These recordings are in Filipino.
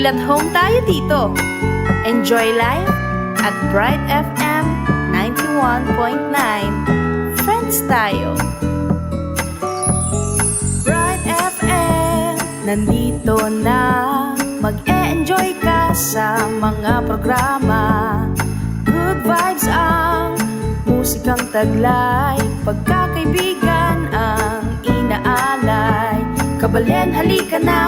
Feel at home tayo dito. Enjoy life at Bright FM 91.9. Friends tayo. Bright FM, nandito na. Mag-e-enjoy ka sa mga programa. Good vibes ang musikang taglay. Pagkakaibigan ang inaalay. Kabalen, halika na.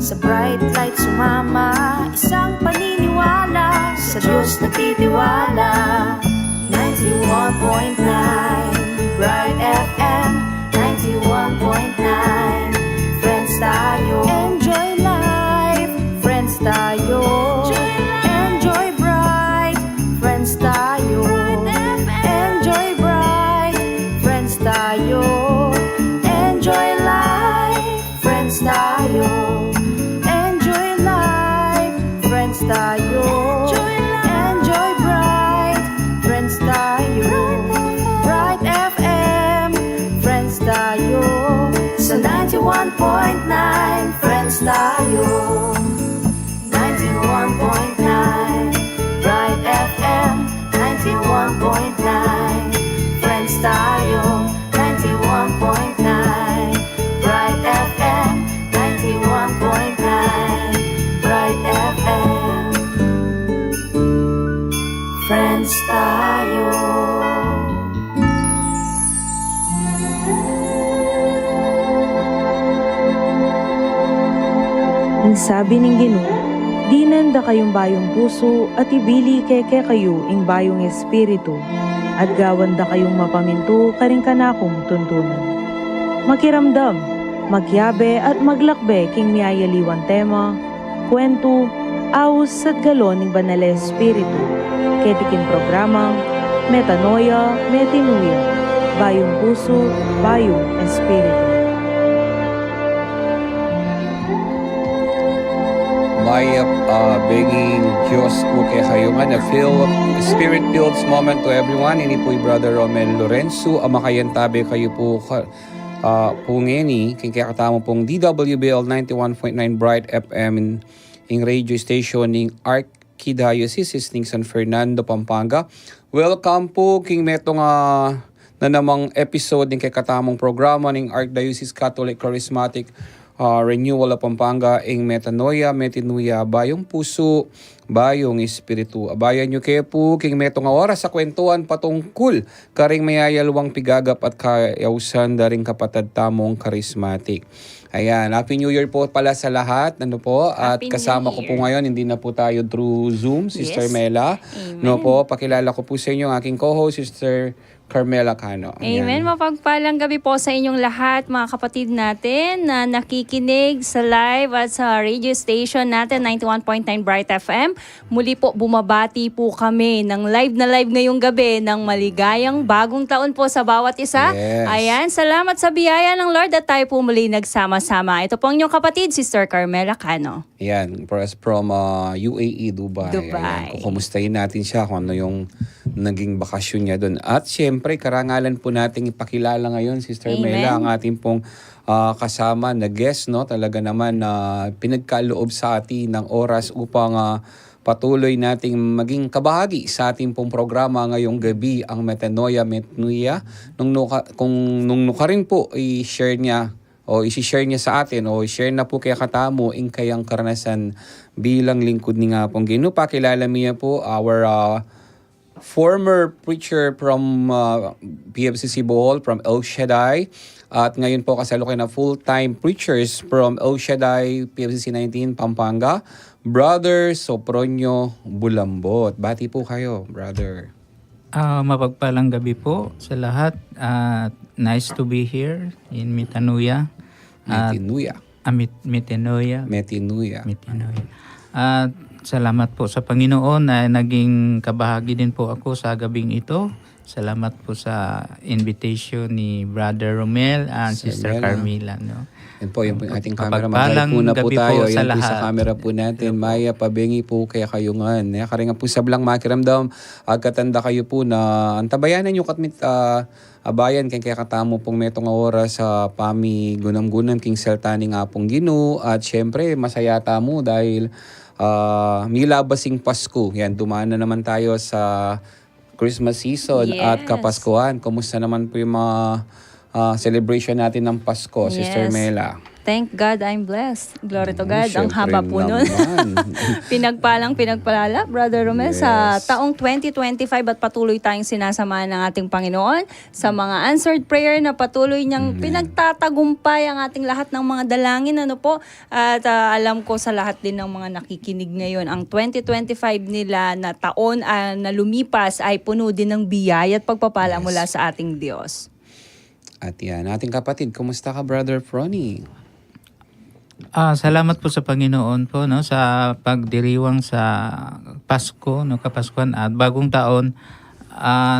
Sa bright light sumama. Isang paniniwala. Sa Diyos nagtitiwala. 91.9 Bright FM 91.9. Friends tayo. Enjoy life. Friends tayo. Enjoy bright. Friends tayo. Enjoy bright. Friends tayo. Enjoy life. Friends tayo. Enjoy life. Friends tayo. Enjoy bright. Friends tayo. Bright FM. Friends tayo. Sa 91.9 Friends tayo. 91.9 Bright FM 91.9 Friends tayo. 91.9 Bright FM 91.9 Bright FM Friends tayo. Ang sabi ng Ginoo, di nanda kayong bayong puso at ibili keke kayo ing bayong espiritu at gawanda kayong mapaminto karing kanakong tuntunan. Makiramdam, magyabe at maglakbe king miyayaliwan tema, kwento, awos at galon ng banal espiritu, ketikin programang Metanoia, Metinuia, bayong puso, bayong espiritu. May begging Diyos po kaya kayo nga na Spirit-filled moment to everyone. Ini po'y Brother Romel Lorenzo. Makayantabi kayo po po ngeni. Kaya katamo pong DWBL 91.9 Bright FM in radio station ng Archdiocese ng San Fernando, Pampanga. Welcome po king metong na namang episode ng kay katamong programa ng Archdiocese Catholic Charismatic Renewal of Pampanga ing Metanoia, Metinuia, bayong puso, bayong espiritu. Abayan nyo kayo po king metong oras sa kwentuhan patungkol karing mayayalwang pigagap at kayausan daring kapatid tamong charismatic. Ayan, Happy New Year po pala sa lahat. Ano po? At Happy kasama ko New po ngayon, hindi na po tayo through Zoom, Sister Yes. Mela. Amen. No po, pakilala ko po sa inyo ang aking co-host, Sister Carmela Cano. Ayan. Amen. Mapagpalang gabi po sa inyong lahat, mga kapatid natin na nakikinig sa live at sa radio station natin, 91.9 Bright FM. Muli po, bumabati po kami ng live na live ngayong gabi ng maligayang bagong taon po sa bawat isa. Yes. Ayan, salamat sa biyaya ng Lord at tayo po muli nagsama-sama. Ito po ang inyong kapatid, Sister Carmela Cano. Ayan, from UAE, Dubai. Ayan, kukumustahin natin siya kung ano yung naging bakasyon niya doon. At syempre, karangalan po nating ipakilala ngayon, Sister Amen. Mela, ang ating pong kasama na guest, no? Talaga naman na pinagkaloob sa atin ng oras upang patuloy nating maging kabahagi sa ating pong programa ngayong gabi, ang Metanoia, Metinuia. Nung nuka rin po, i-share niya o isi-share niya sa atin o i-share na po kaya katamo in kayang karanasan bilang lingkod ni nga pong Ginoo. Pakilala niya po our former preacher from PFCC Bohol, from El Shaddai. At ngayon po kasalukuyan na full-time preachers from El Shaddai, PFCC 19, Pampanga. Brother Sopronio Bulambot. Bati po kayo, brother. Mapagpalang gabi po sa lahat. Nice to be here in Metanuia. Metinuia. Metinuia. Metinuia. Metinuia. Salamat po sa Panginoon na naging kabahagi din po ako sa gabing ito Salamat po sa invitation ni Brother Romel and Sir Sister Mela. Carmela. No? Yan po yung ating camera. Kapagpalang Mag-live muna po gabi po tayo. sa Yan po sa lahat. camera po natin. Maya, pabengi po kaya kayo nga. Karinga po sa blang makiramdam. Agkatanda kayo po na antabayanan yung katmit abayan kaya katamo pong metong oras sa pami gunam-gunam king seltani nga pong Ginoo. At syempre masayata mo dahil milabasing Pasko. Yan, dumaan na naman tayo sa Christmas season at Yes. Kapaskuhan. Kumusta naman po yung mga celebration natin ng Pasko, Sister Yes. Mela? Thank God I'm blessed. Glory to God. Ang haba po nun. Pinagpalala, Brother Romel, sa Yes. taong 2025 at patuloy tayong sinasamahan ng ating Panginoon sa mga answered prayer na patuloy niyang pinagtatagumpay ang ating lahat ng mga dalangin. Ano po? At alam ko sa lahat din ng mga nakikinig ngayon, ang 2025 nila na taon na lumipas ay puno din ng biyaya at pagpapala Yes. mula sa ating Diyos. At yan, ating kapatid, kumusta ka, Brother Fronny? Salamat po sa Panginoon po no sa pagdiriwang sa Pasko, no Kapaskuhan at Bagong Taon.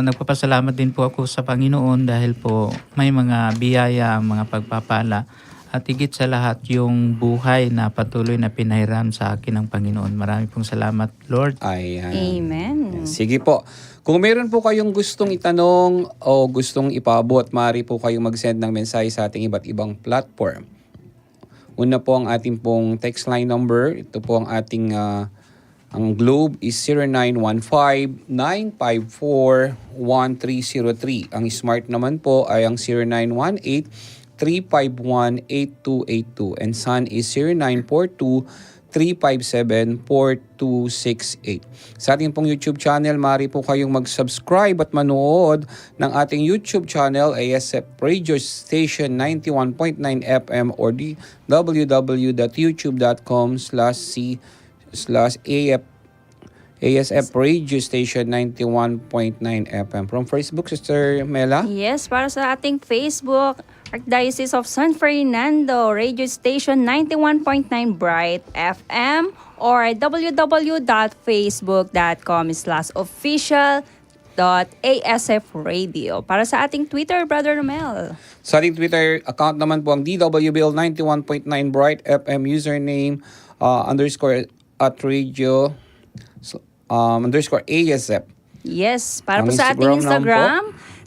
Nagpapasalamat din po ako sa Panginoon dahil po may mga biyaya, mga pagpapala at higit sa lahat yung buhay na patuloy na pinahiram sa akin ng Panginoon. Marami pong salamat, Lord. Ayan. Amen. Sige po. Kung meron po kayong gustong itanong o gustong ipaabot, maaari po kayong mag-send ng mensahe sa ating iba't ibang platform. Una po ang ating pong text line number. Ito po ang ating ang Globe is 0915-954-1303. Ang Smart naman po ay ang 0918-351-8282. And Sun is 0942-357-4268. Sa ating pong YouTube channel, maaari po kayong mag-subscribe at manood ng ating YouTube channel, ASF Radio Station 91.9 FM or di www.youtube.com/ASF Radio Station 91.9 FM. From Facebook, Sister Mela? Yes, para sa ating Facebook, Archdiocese of San Fernando, Radio Station 91.9 Bright FM or www.facebook.com/official.ASF Radio. Para sa ating Twitter, Brother Romel. Sa ating Twitter account naman po ang DWBL 91.9 Bright FM username underscore at radio underscore ASF. Yes, para Ang po sa ating Instagram Instagram,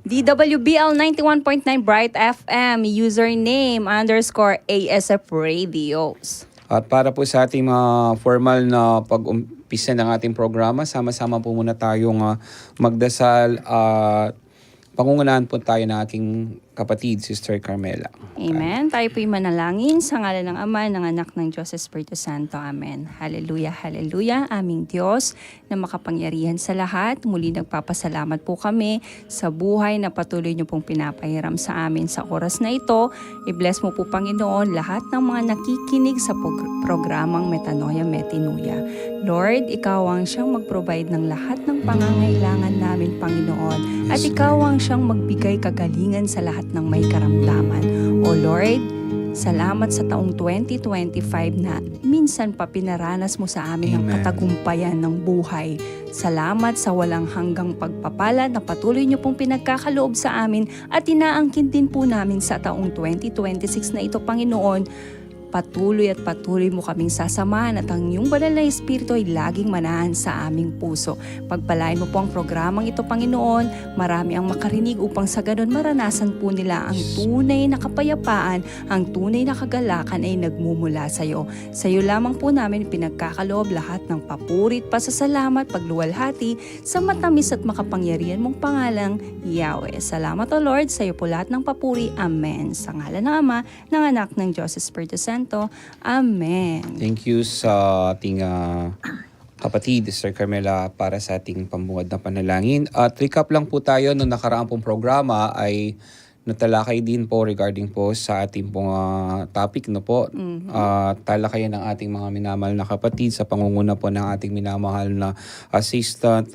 DWBL 91.9 Bright FM, username underscore ASF Radios. At para po sa ating mga formal na pag-umpisa ng ating programa, sama-sama po muna tayong magdasal at pangungunahan po tayo ng aking kapatid, Sister Carmela. Amen. Tayo po'y manalangin sa ngalan ng Ama, ng Anak, ng Diyos, Espiritu Santo. Amen. Hallelujah, hallelujah. Aming Diyos na makapangyarihan sa lahat. Muli nagpapasalamat po kami sa buhay na patuloy niyo pong pinapahiram sa amin sa oras na ito. I-bless mo po, Panginoon, lahat ng mga nakikinig sa programang Metanoia Metinuya. Lord, Ikaw ang siyang mag-provide ng lahat ng pangangailangan namin, Panginoon. At Ikaw ang siyang magbigay kagalingan sa lahat ng may karamdaman. O Lord, salamat sa taong 2025 na minsan pa pinaranas mo sa amin ang Amen. katagumpayan ng buhay. Salamat sa walang hanggang pagpapala na patuloy niyo pong pinagkakaloob sa amin at inaangkin din po namin sa taong 2026 na ito, Panginoon. Patuloy at patuloy mo kaming sasamahan at ang iyong banal na Espiritu ay laging manahan sa aming puso. Pagpalain mo po ang programang ito, Panginoon. Marami ang makarinig upang sa ganon maranasan po nila ang tunay na kapayapaan, ang tunay na kagalakan ay nagmumula sa iyo. Sa iyo lamang po namin pinagkakaloob lahat ng papurit, pasasalamat, pagluwalhati sa matamis at makapangyarihan mong pangalang Yahweh. Salamat o Lord, sa iyo po lahat ng papuri. Amen. Sa ngalan ng Ama, ng Anak, ng Diyos, Espiritu Santo. Amen. Thank you sa ating kapatid, Sister Carmela, para sa ating pambungad na panalangin. At recap lang po tayo nung nakaraang pong programa ay natalakay din po regarding po sa ating pong topic no po. Talakayan ng ating mga minamahal na kapatid sa pangunguna po ng ating minamahal na Assistant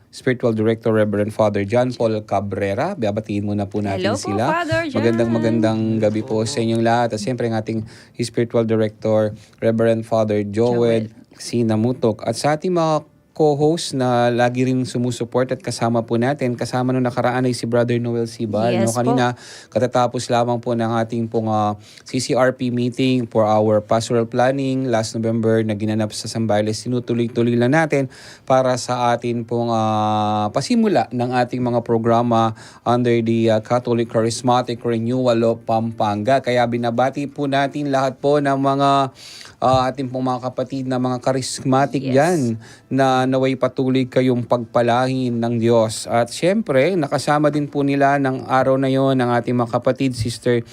Spiritual Director Reverend Father John Paul Cabrera. Babatiin muna po natin Hello po, sila. Father John. Magandang gabi po sa inyong lahat. At siyempre ang ating Spiritual Director Reverend Father Joel Sinamutok. At sa ating mga co-host na lagi rin sumusuport at kasama po natin. Kasama nung nakaraan ay si Brother Noel Sibal. Yes po. Kanina, katatapos lamang po ng ating pong CCRP meeting for our pastoral planning last November na ginanap sa Zambales. Sinutuloy-tuloy lang natin para sa atin pong pasimula ng ating mga programa under the Catholic Charismatic Renewal of Pampanga. Kaya binabati po natin lahat po ng mga ating pong mga kapatid na mga charismatic dyan na naway patuloy kayong pagpalahin ng Diyos. At syempre, nakasama din po nila ng araw na yon ng ating mga kapatid, Sister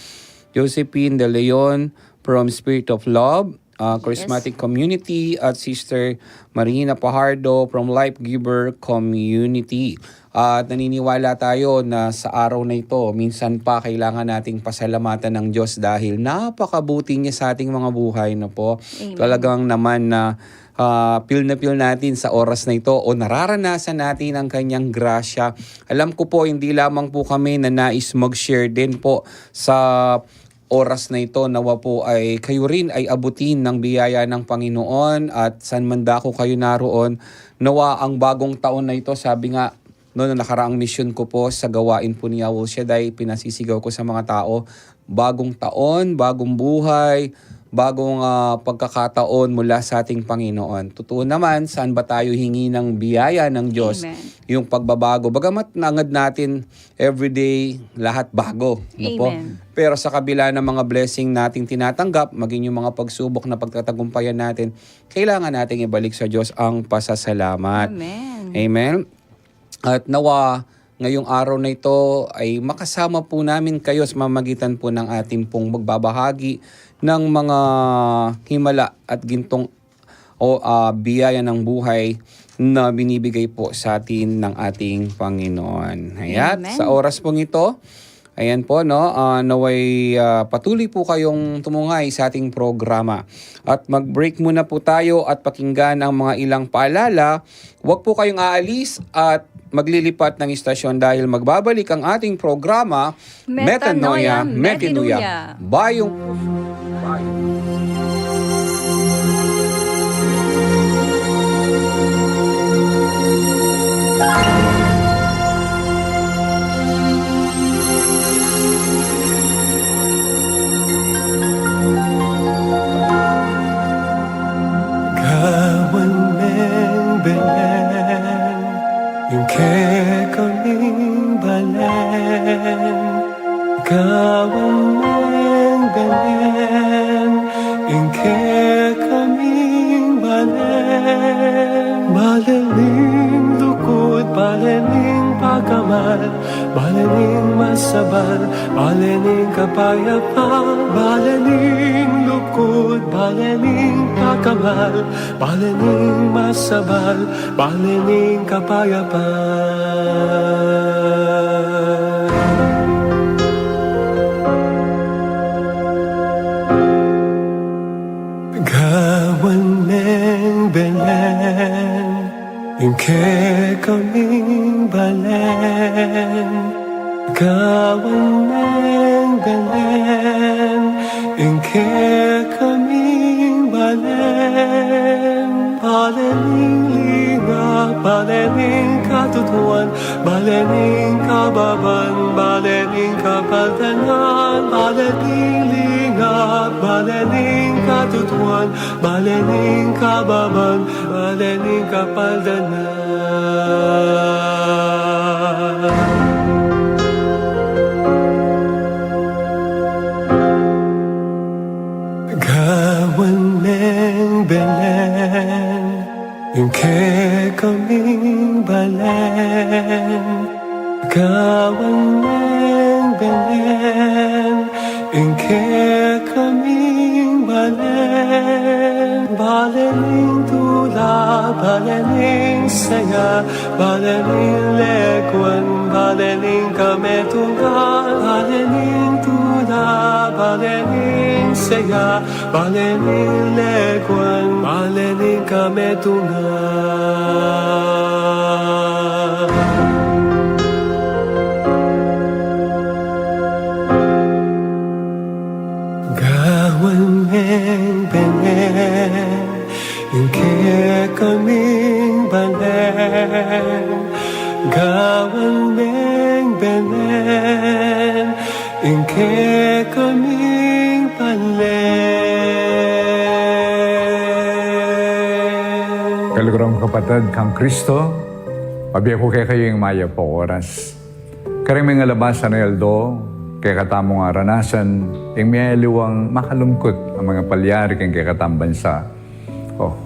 Josephine De Leon from Spirit of Love, Charismatic Community, at Sister Marina Pajardo from Life Giver Community. At naniniwala tayo na sa araw na ito, minsan pa kailangan nating pasalamatan ng Diyos dahil napakabuti niya sa ating mga buhay na po. Amen. Talagang naman na feel natin sa oras na ito o nararanasan natin ang kanyang grasya. Alam ko po, hindi lamang po kami na nais mag-share din po sa oras na ito, nawa po ay kayo rin ay abutin ng biyaya ng Panginoon at saan man dako kayo naroon, nawa ang bagong taon na ito, sabi nga, noong nakaraang mission ko po sa gawain po ni Yahweh Shaddai, pinasisigaw ko sa mga tao, bagong taon, bagong buhay, bagong pagkakataon mula sa ating Panginoon. Totoo naman, saan ba tayo hingi ng biyaya ng Diyos? Amen. Yung pagbabago. Bagamat nangad natin everyday, lahat bago. No po? Amen. Pero sa kabila ng mga blessing nating tinatanggap, maging yung mga pagsubok na pagtatagumpayan natin, kailangan nating ibalik sa Diyos ang pasasalamat. Amen. Amen. At nawa, ngayong araw na ito ay makasama po namin kayo sa mamagitan po ng ating pong magbabahagi ng mga himala at gintong biyaya ng buhay na binibigay po sa atin ng ating Panginoon. Ayan, Amen. sa oras pong ito, ayan po, no, naway patuloy po kayong tumungay sa ating programa. At mag-break muna po tayo at pakinggan ang mga ilang paalala. Huwag po kayong aalis at maglilipat ng istasyon dahil magbabalik ang ating programa, Metanoia, Metinuya. Metinuya. Bayong Kawan ng Belen, yung kay kaming balen. Kawan ng Belen, yung kay kaming balen. Balening lukod, balening pagkamal, balening masabal, balening kapayapan. Balening lukod, balening pagkamal, balening masabal, balening kapayapan. Gawan ng Belen, yung kay kaming balen. Gawan ng Belen, yung kay kaming balen. Balening linga, balening katutuan, balening kababan, balening kapaldanan. Balening linga, balening katutuan, balening kababan, balening kapaldanan. Gawan ng Belen, yung kay kaming balen. Gawan ng Belen, yung kay kaming balen. Balening tula, balening saya, balening lekwan, balening kametungan. Balening tula, balening saya, balening lekwan, balening kametungan. Gawan ng Belen, yung kay kaming balen. balen, ingke kaming balen. Kalugurang kapatid kang Kristo, pabiya ko kay kayo yung maya po oras. Karing mga labasan na yaldo, kay katamong aranasan, yung may aliwang makalungkot ang mga palyari kay katang bansa. Of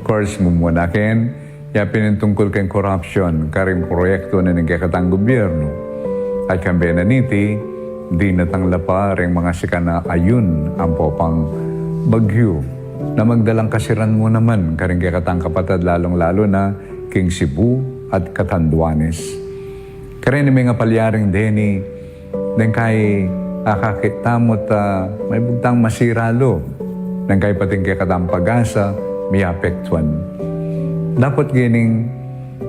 course, mumunakin, ya pinintungkol kay corruption, karing proyekto na ng katang gobyerno. At kang benaniti, di natangla pa rin mga sikana ayun ang popang bagyo na magdalang kasiran mo naman karing katang kapatid lalong-lalo na King Cebu at Catanduanes. Karin may nga palyaring deni, nang kay akakitamot may bugtang masiralo, nang kay pating kay katang pag-asa, may apektuan. Dapat gining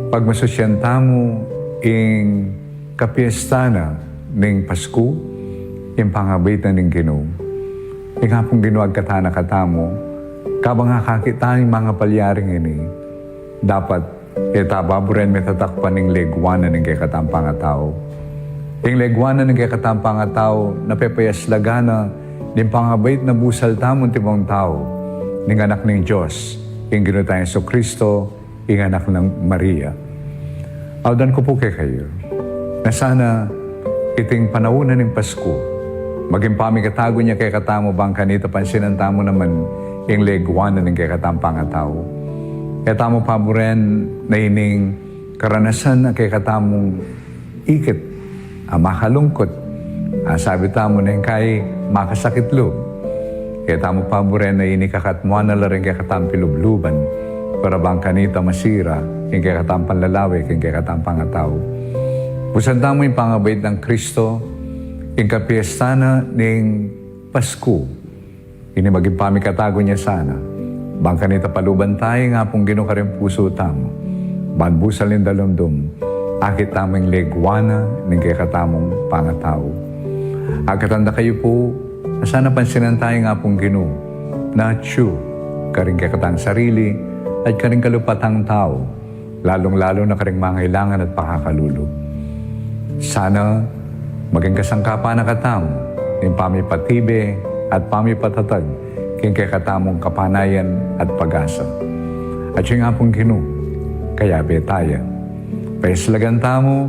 pagmasosyanta mo ing kapiestana ning Pasko, yung pangabit na ning Ginoo. Yung nga pong ginuag katana katamo, kabang nakakita ng mga palyaring ini, dapat itababuren may tatakpan ng legwanan ng kay katampang tao. Yung legwanan ng kay katampang tao, napepayas lagana, yung pangabait na busal tamon tibong tao, ng anak ng Diyos, yung ginutay sa Kristo, yung anak ng Maria. Awdan ko po kay kayo, na sana iting panaunan ng Pasko, maging pamikatago niya kay katamo bang kanita pansinan tamo naman yung legwanan ng kay katampang tao. Kaya tamo paboren na ining karanasan na kay katamong ikit, makalungkot. Sabi tamo na yung kay makasakit loob. Kaya tamo paboren na ini kakatmuan na rin kay katampilubluban para bang kanita masira yung kay katampang lalawi, yung kay katampang tao. Pusan tamo yung pangabait ng Kristo, yung kapiestana ng Pasko. Ini maging pamikatago niya sana. Bang kanita paluban tayo nga pong ginukaring puso tamo. Banbusal ng dalumdum, akit tamang legwana ng kay katamong pangatao. Agkatanda kayo po, na sana pansinan tayo nga pong Ginoo, na true, karing kay katang sarili, at karing kalupatang tao, lalong-lalo na karing mangailangan at pakakalulog. Sana maging kasangkapan na katamo, ng pamipatibe at pamipatatag, king kay katamong kapanayan at pag-asa. At yung nga pong Ginoo, kaya betaya. Paislagan tamo,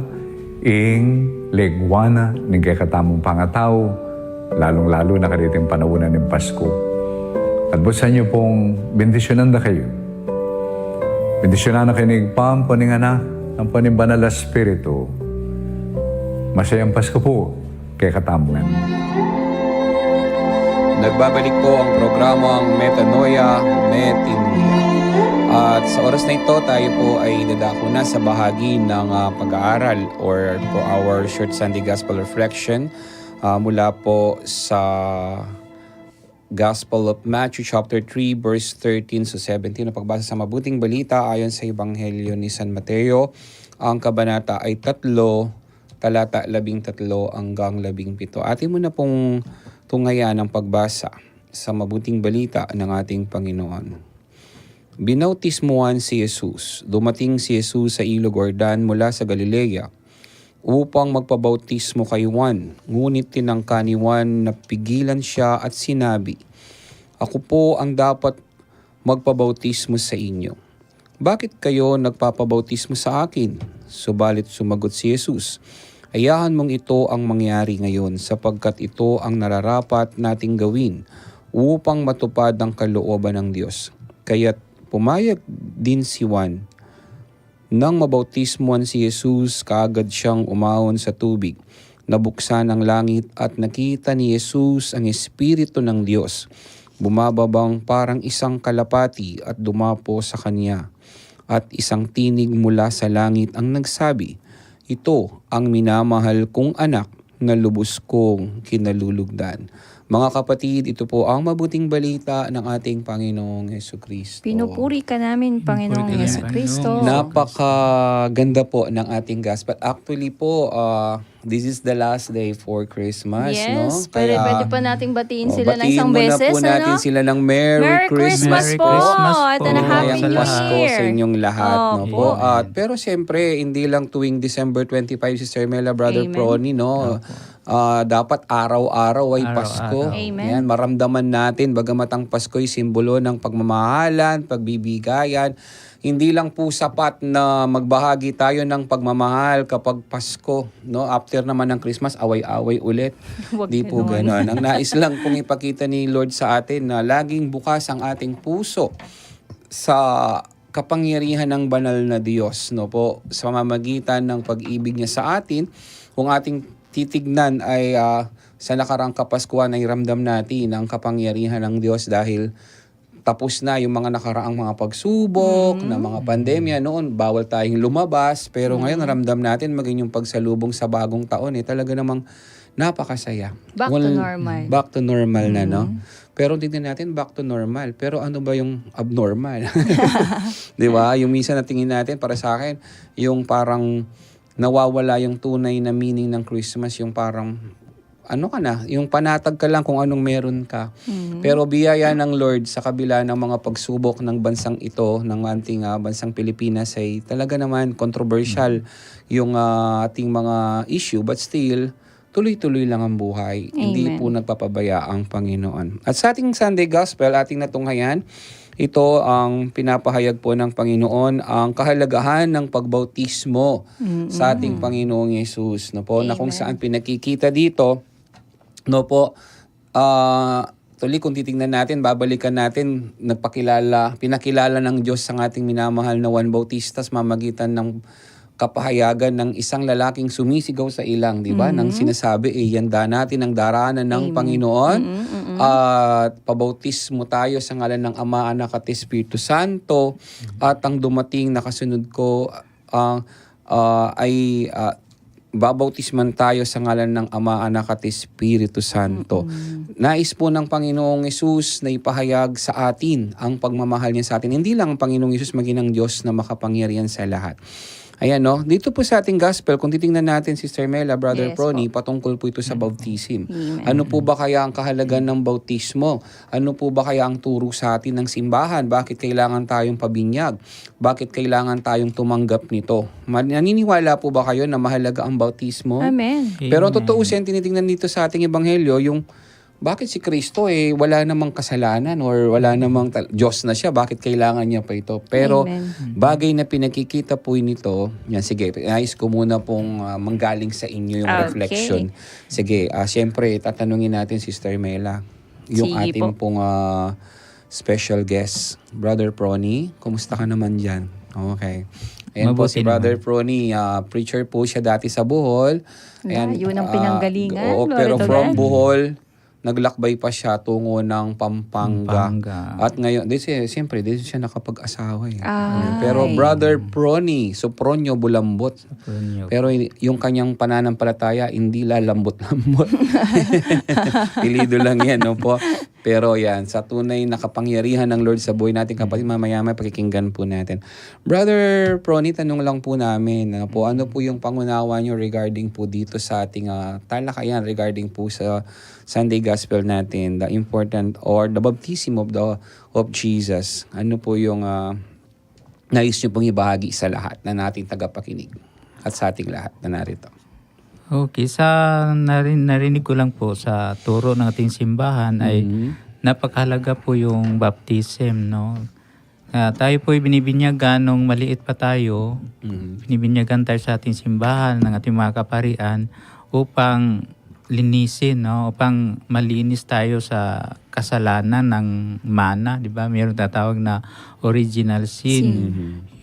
ing legwana ng kay katamong pangatao, lalong-lalo na kaniting panaunan ng Pasko. At busan niyo pong bendisyonan na kayo. Bendisyonan na kayo ng pampaning anak, ang panimbanal na Espiritu. Masayang Pasko po kay katamungan. Nagbabalik po ang programang Metanoia, Metinuia. At sa oras na ito, tayo po ay dadako na sa bahagi ng pag-aaral or for our short Sunday Gospel Reflection mula po sa Gospel of Matthew chapter 3 verse 13 to 17 na pagbasa sa mabuting balita ayon sa Ebanghelyo ni San Mateo. Ang kabanata ay 3, talata 13 hanggang 17. Atin mo na pong tungayan ang pagbasa sa mabuting balita ng ating Panginoon. Binautismuhan si Jesus. Dumating si Jesus sa ilog Jordan mula sa Galilea upang magpabautismo kay Juan. Ngunit tinangka ni Juan na pigilan siya at sinabi, "Ako po ang dapat magpabautismo sa inyo. Bakit kayo nagpapabautismo sa akin?" Subalit sumagot si Jesus, "Ayahan mong ito ang mangyari ngayon sapagkat ito ang nararapat nating gawin upang matupad ang kalooban ng Diyos." Kaya't pumayag din si Juan. Nang mabautismuhan si Jesus, kaagad siyang umahon sa tubig. Nabuksan ang langit at nakita ni Jesus ang Espiritu ng Diyos. Bumababang parang isang kalapati at dumapo sa kanya. At isang tinig mula sa langit ang nagsabi, "Ito ang minamahal kong anak na lubos kong kinalulugdan." Mga kapatid, ito po ang mabuting balita ng ating Panginoong Hesukristo. Pinupuri ka namin, Panginoong Pinupuri ka namin, Jesucristo. Panginoong Napakaganda po ng ating gospel. Actually po, this is the last day for Christmas, no? Yes, pwede pa nating batiin sila ng batiin isang muna beses, po natin ano? sila ng Merry Christmas Merry po. Christmas po. po. At Happy Maligayang New Pasko Year. sa inyong lahat, no Opo. po. At pero siyempre, hindi lang tuwing December 25, Sister Mela, Brother Amen. Prony, no? Dapat araw-araw ay Araw-araw. Pasko. Amen. Yan, maramdaman natin, bagamat ang Pasko ay simbolo ng pagmamahalan, pagbibigayan, hindi lang po sapat na magbahagi tayo ng pagmamahal kapag Pasko, no? After naman ng Christmas, away-away ulit. Huwag Di po ganon. gano'n. Ang nais lang pong ipakita ni Lord sa atin na laging bukas ang ating puso sa kapangyarihan ng banal na Diyos, no po, sa mamamagitan ng pag-ibig niya sa atin. Kung ating titignan ay sa nakarang Kapaskuhan ay ramdam natin ang kapangyarihan ng Diyos dahil tapos na yung mga nakaraang mga pagsubok, na mga pandemya noon, bawal tayong lumabas. Pero ngayon, ramdam natin maging yung pagsalubong sa bagong taon, talaga namang napakasaya. Back to normal. Back to normal na, no? Pero tingnan natin, back to normal. Pero ano ba yung abnormal? Di ba? Yung minsan na tingin natin, para sa akin, yung parang nawawala yung tunay na meaning ng Christmas, yung parang ano ka na, yung panatag ka lang kung anong meron ka. Pero biyaya ng Lord sa kabila ng mga pagsubok ng bansang ito, ng ating bansang Pilipinas, ay talaga naman controversial yung ating mga issue. But still, tuloy-tuloy lang ang buhay. Hindi Amen. po nagpapabaya ang Panginoon. At sa ating Sunday Gospel, ating natunghayan, ito ang pinapahayag po ng Panginoon, ang kahalagahan ng pagbautismo sa ating Panginoong Yesus. No po, na kung Amen. saan pinakikita dito, no po, tuloy kung titingnan natin, babalikan natin, pinakilala ng Diyos ang ating minamahal na Juan Bautista sa mamagitan ng kapahayagan ng isang lalaking sumisigaw sa ilang, di ba? Nang sinasabi, ihanda natin ang daraanan ng Panginoon at pabautismo tayo sa ngalan ng Ama, Anak at Espiritu Santo, at ang dumating na kasunod ko ay babautisman tayo sa ngalan ng Ama, Anak at Espiritu Santo. Nais po ng Panginoong Yesus na ipahayag sa atin ang pagmamahal niya sa atin. Hindi lang ang Panginoong Yesus maging ang Diyos na makapangyarihan sa lahat. Ayan, no? Dito po sa ating gospel, kung titingnan natin, Sister Mela, Brother Yes, Prony, patungkol po ito sa bautism. Amen. Ano po ba kaya ang kahalagan ng bautismo? Ano po ba kaya ang turo sa atin ng simbahan? Bakit kailangan tayong pabinyag? Bakit kailangan tayong tumanggap nito? Naniniwala po ba kayo na mahalaga ang bautismo? Amen. Pero ang totoo siya, tinitingnan dito sa ating ebanghelyo, yung bakit si Kristo wala namang kasalanan or wala namang Diyos na siya, bakit kailangan niya pa ito? Pero Amen. bagay na pinakikita po nito, yan sige, nais ko muna pong manggaling sa inyo yung Okay. reflection. Sige, siyempre tatanungin natin Sister Mela, yung Sige ating po. pong special guest, Brother Prony. Kumusta ka naman dyan? Okay. Ayan po si Mabuti Brother Prony, preacher po siya dati sa Bohol. Layo ng pinanggalingan. Oo, Glory pero to from God. Bohol, naglakbay pa siya tungo ng Pampanga. Pampanga. At ngayon, siyempre, dito siya nakapag-asawa. Ay. Pero Brother Prony, Sopronio Bulambot. Prony. Pero yung kanyang pananampalataya, hindi lalambot-lambot. Pilido lang yan, no po? Pero yan, sa tunay na kapangyarihan ng Lord sa buhay natin, kapatid, mamaya-maya pakikinggan po natin. Brother Prony, tanong lang po namin, ano po yung pangunawa nyo regarding po dito sa ating talakayan regarding po sa Sunday Gospel natin, the important or the baptism of Jesus. Ano po yung nais nyo pong ibahagi sa lahat na nating tagapakinig at sa ating lahat na narito? Okay, narinig ko lang po sa turo ng ating simbahan ay napakahalaga po yung baptism, no? Tayo po ay binibinyagan nung maliit pa tayo, binibinyagan tayo sa ating simbahan ng ating mga kaparian upang linisin, no? Upang malinis tayo sa kasalanan ng mana, di ba? Mayroong tatawag na original sin.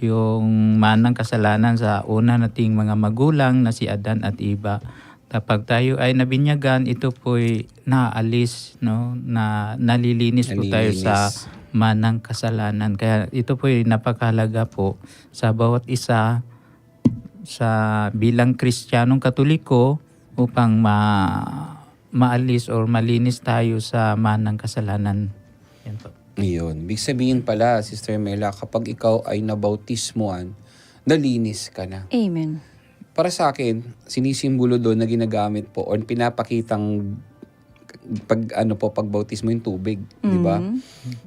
Yung manang kasalanan sa una nating mga magulang na si Adan at Eva. Kapag tayo ay nabinyagan, ito po'y naalis, no? Na nalilinis po tayo sa manang kasalanan. Kaya ito po'y napakahalaga po sa bawat isa sa bilang Kristiyanong Katoliko upang maalis or malinis tayo sa manang kasalanan. Yan po. Iyon. Big sabihin pala, Sister Mela, kapag ikaw ay nabautismuan, nalinis ka na. Amen. para sa akin, sinisimbolo doon na ginagamit po or pinapakitang pagbautismo yung tubig, di ba?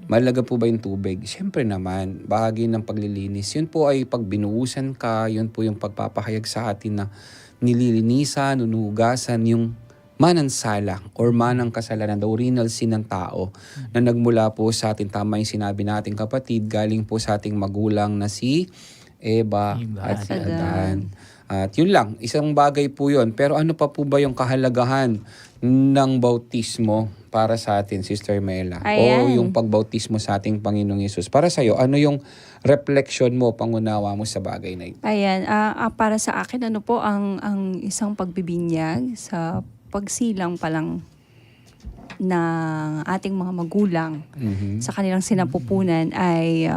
Mahalaga po ba yung tubig? Siyempre naman, bahagi ng paglilinis. Yun po ay pag binuhusan ka, yun po yung pagpapahayag sa atin na nililinisan, nunugasan yung manansala or manang kasalanan, the original sin ng tao na nagmula po sa atin, tama yung sinabi nating kapatid, galing po sa ating magulang na si Eva at si Adan. At yun lang, isang bagay po yun. Pero ano pa po ba yung kahalagahan ng bautismo para sa atin, Sister Mela? O Ayan. yung pagbautismo sa ating Panginoong Yesus? Para sa'yo, ano yung reflection mo, pangunawa mo sa bagay na ito? Ayan, para sa akin, ano po ang isang pagbibinyag sa pagsilang pa lang ng ating mga magulang sa kanilang sinapupunan ay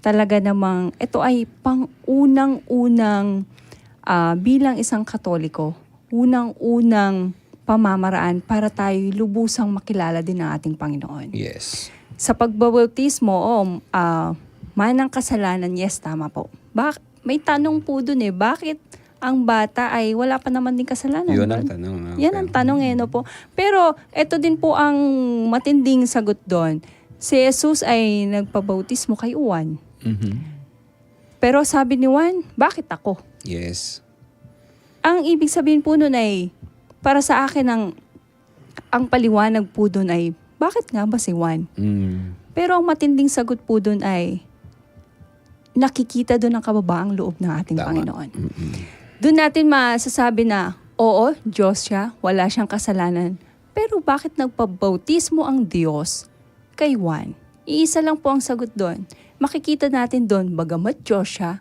talaga namang ito ay pang-unang-unang bilang isang Katoliko, unang-unang pamamaraan para tayo lubusang makilala din ng ating Panginoon. Yes. Sa pagbabautismo, manang kasalanan, yes, tama po. May tanong po dun bakit ang bata ay wala pa naman din kasalanan? Yun ang tanong. Okay. Yan ang tanong no po. Pero ito din po ang matinding sagot doon. Si Jesus ay nagpabautismo kay Juan. Pero sabi ni Juan, bakit ako? Yes. Ang ibig sabihin po nun ay, para sa akin, ang paliwanag po dun ay, bakit nga ba si Juan? Pero ang matinding sagot po dun ay, nakikita dun ang kababaang loob ng ating Panginoon. Doon natin masasabi na, oo, Diyos siya, wala siyang kasalanan. Pero bakit nagpabautismo ang Diyos kay Juan? Iisa lang po ang sagot doon. Makikita natin doon, bagamat Diyos siya,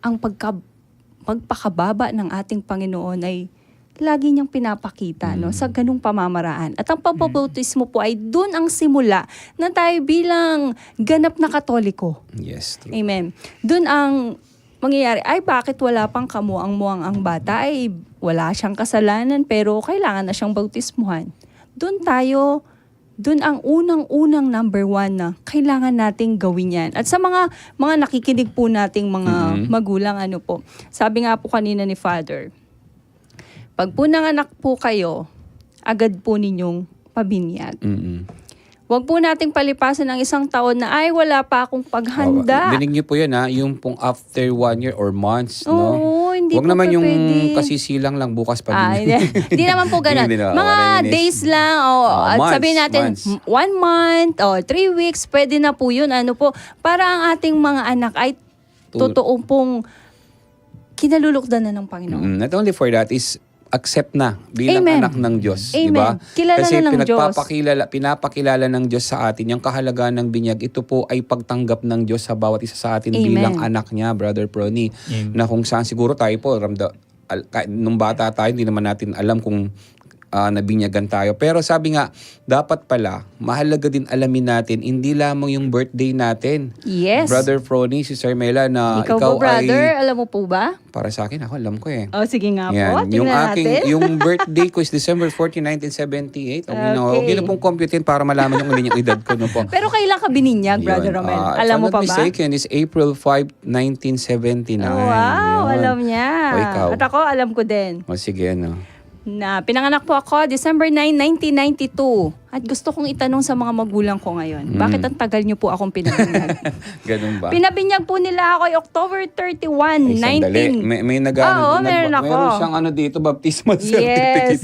ang pagpakababa ng ating Panginoon ay lagi niyang pinapakita sa ganung pamamaraan. At ang pagbabautismo po ay doon ang simula na tayo bilang ganap na Katoliko. Yes. True. Amen. Doon ang mangyayari, ay bakit wala pang kamuang-muang ang bata? Ay wala siyang kasalanan pero kailangan na siyang bautismuhan. Doon ang unang-unang number 1 na kailangan nating gawin yan. At sa mga nakikinig po nating mga magulang, sabi nga po kanina ni Father, pag po nanganak po kayo, agad po ninyong pabinyag. Huwag po nating palipasan ng 1 taon na, ay, wala pa akong paghanda. Dinig niyo po yan yung pong after 1 year or months, no? Oo, hindi Huwag po naman yung pwede. kasisilang lang bukas pa din. Hindi naman po ganun. Hindi na, Mga wala days lang, at months, sabihin natin, months. 1 month, 3 weeks, pwede na po yun. Para ang ating mga anak ay totoo pong kinalulukdan na ng Panginoon. Not only for that, is accept na bilang Amen. anak ng Diyos, di Amen. ba? Kilala Kasi na ng Diyos. pinapakilala ng Diyos sa atin yung kahalagaan ng binyag. Ito po ay pagtanggap ng Diyos sa bawat isa sa atin Amen. bilang anak niya, Brother Prony. Na kung saan siguro tayo po nung bata tayo, hindi naman natin alam kung nabinyagan tayo. Pero sabi nga, dapat pala, mahalaga din alamin natin, hindi lamang yung birthday natin. Yes. Brother Prony, si Sir Mela, na Ikaw ba, brother? Alam mo po ba? Para sa akin, ako alam ko eh. Sige nga po. Yan. Yung Tingnan natin. yung birthday ko is December 14, 1978. Huwag yun na pong compute para malaman yung ulit yung edad ko. No po. Pero kailan ka bininyag, Brother Romel? Alam mo pa If ba? I'm not mistaken, is April 5, 1979. Wow, Yun. alam niya. O, ikaw? At ako, alam ko din. O sige, no. Na pinanganak po ako December 9, 1992. At gusto kong itanong sa mga magulang ko ngayon, bakit ang tagal niyo po akong pinabinyag? Ganun ba? Pinabinyag po nila ako October 31, Ay, sandali. 19... May Oo, meron ako. Meron siyang dito, baptismal Yes. certificate.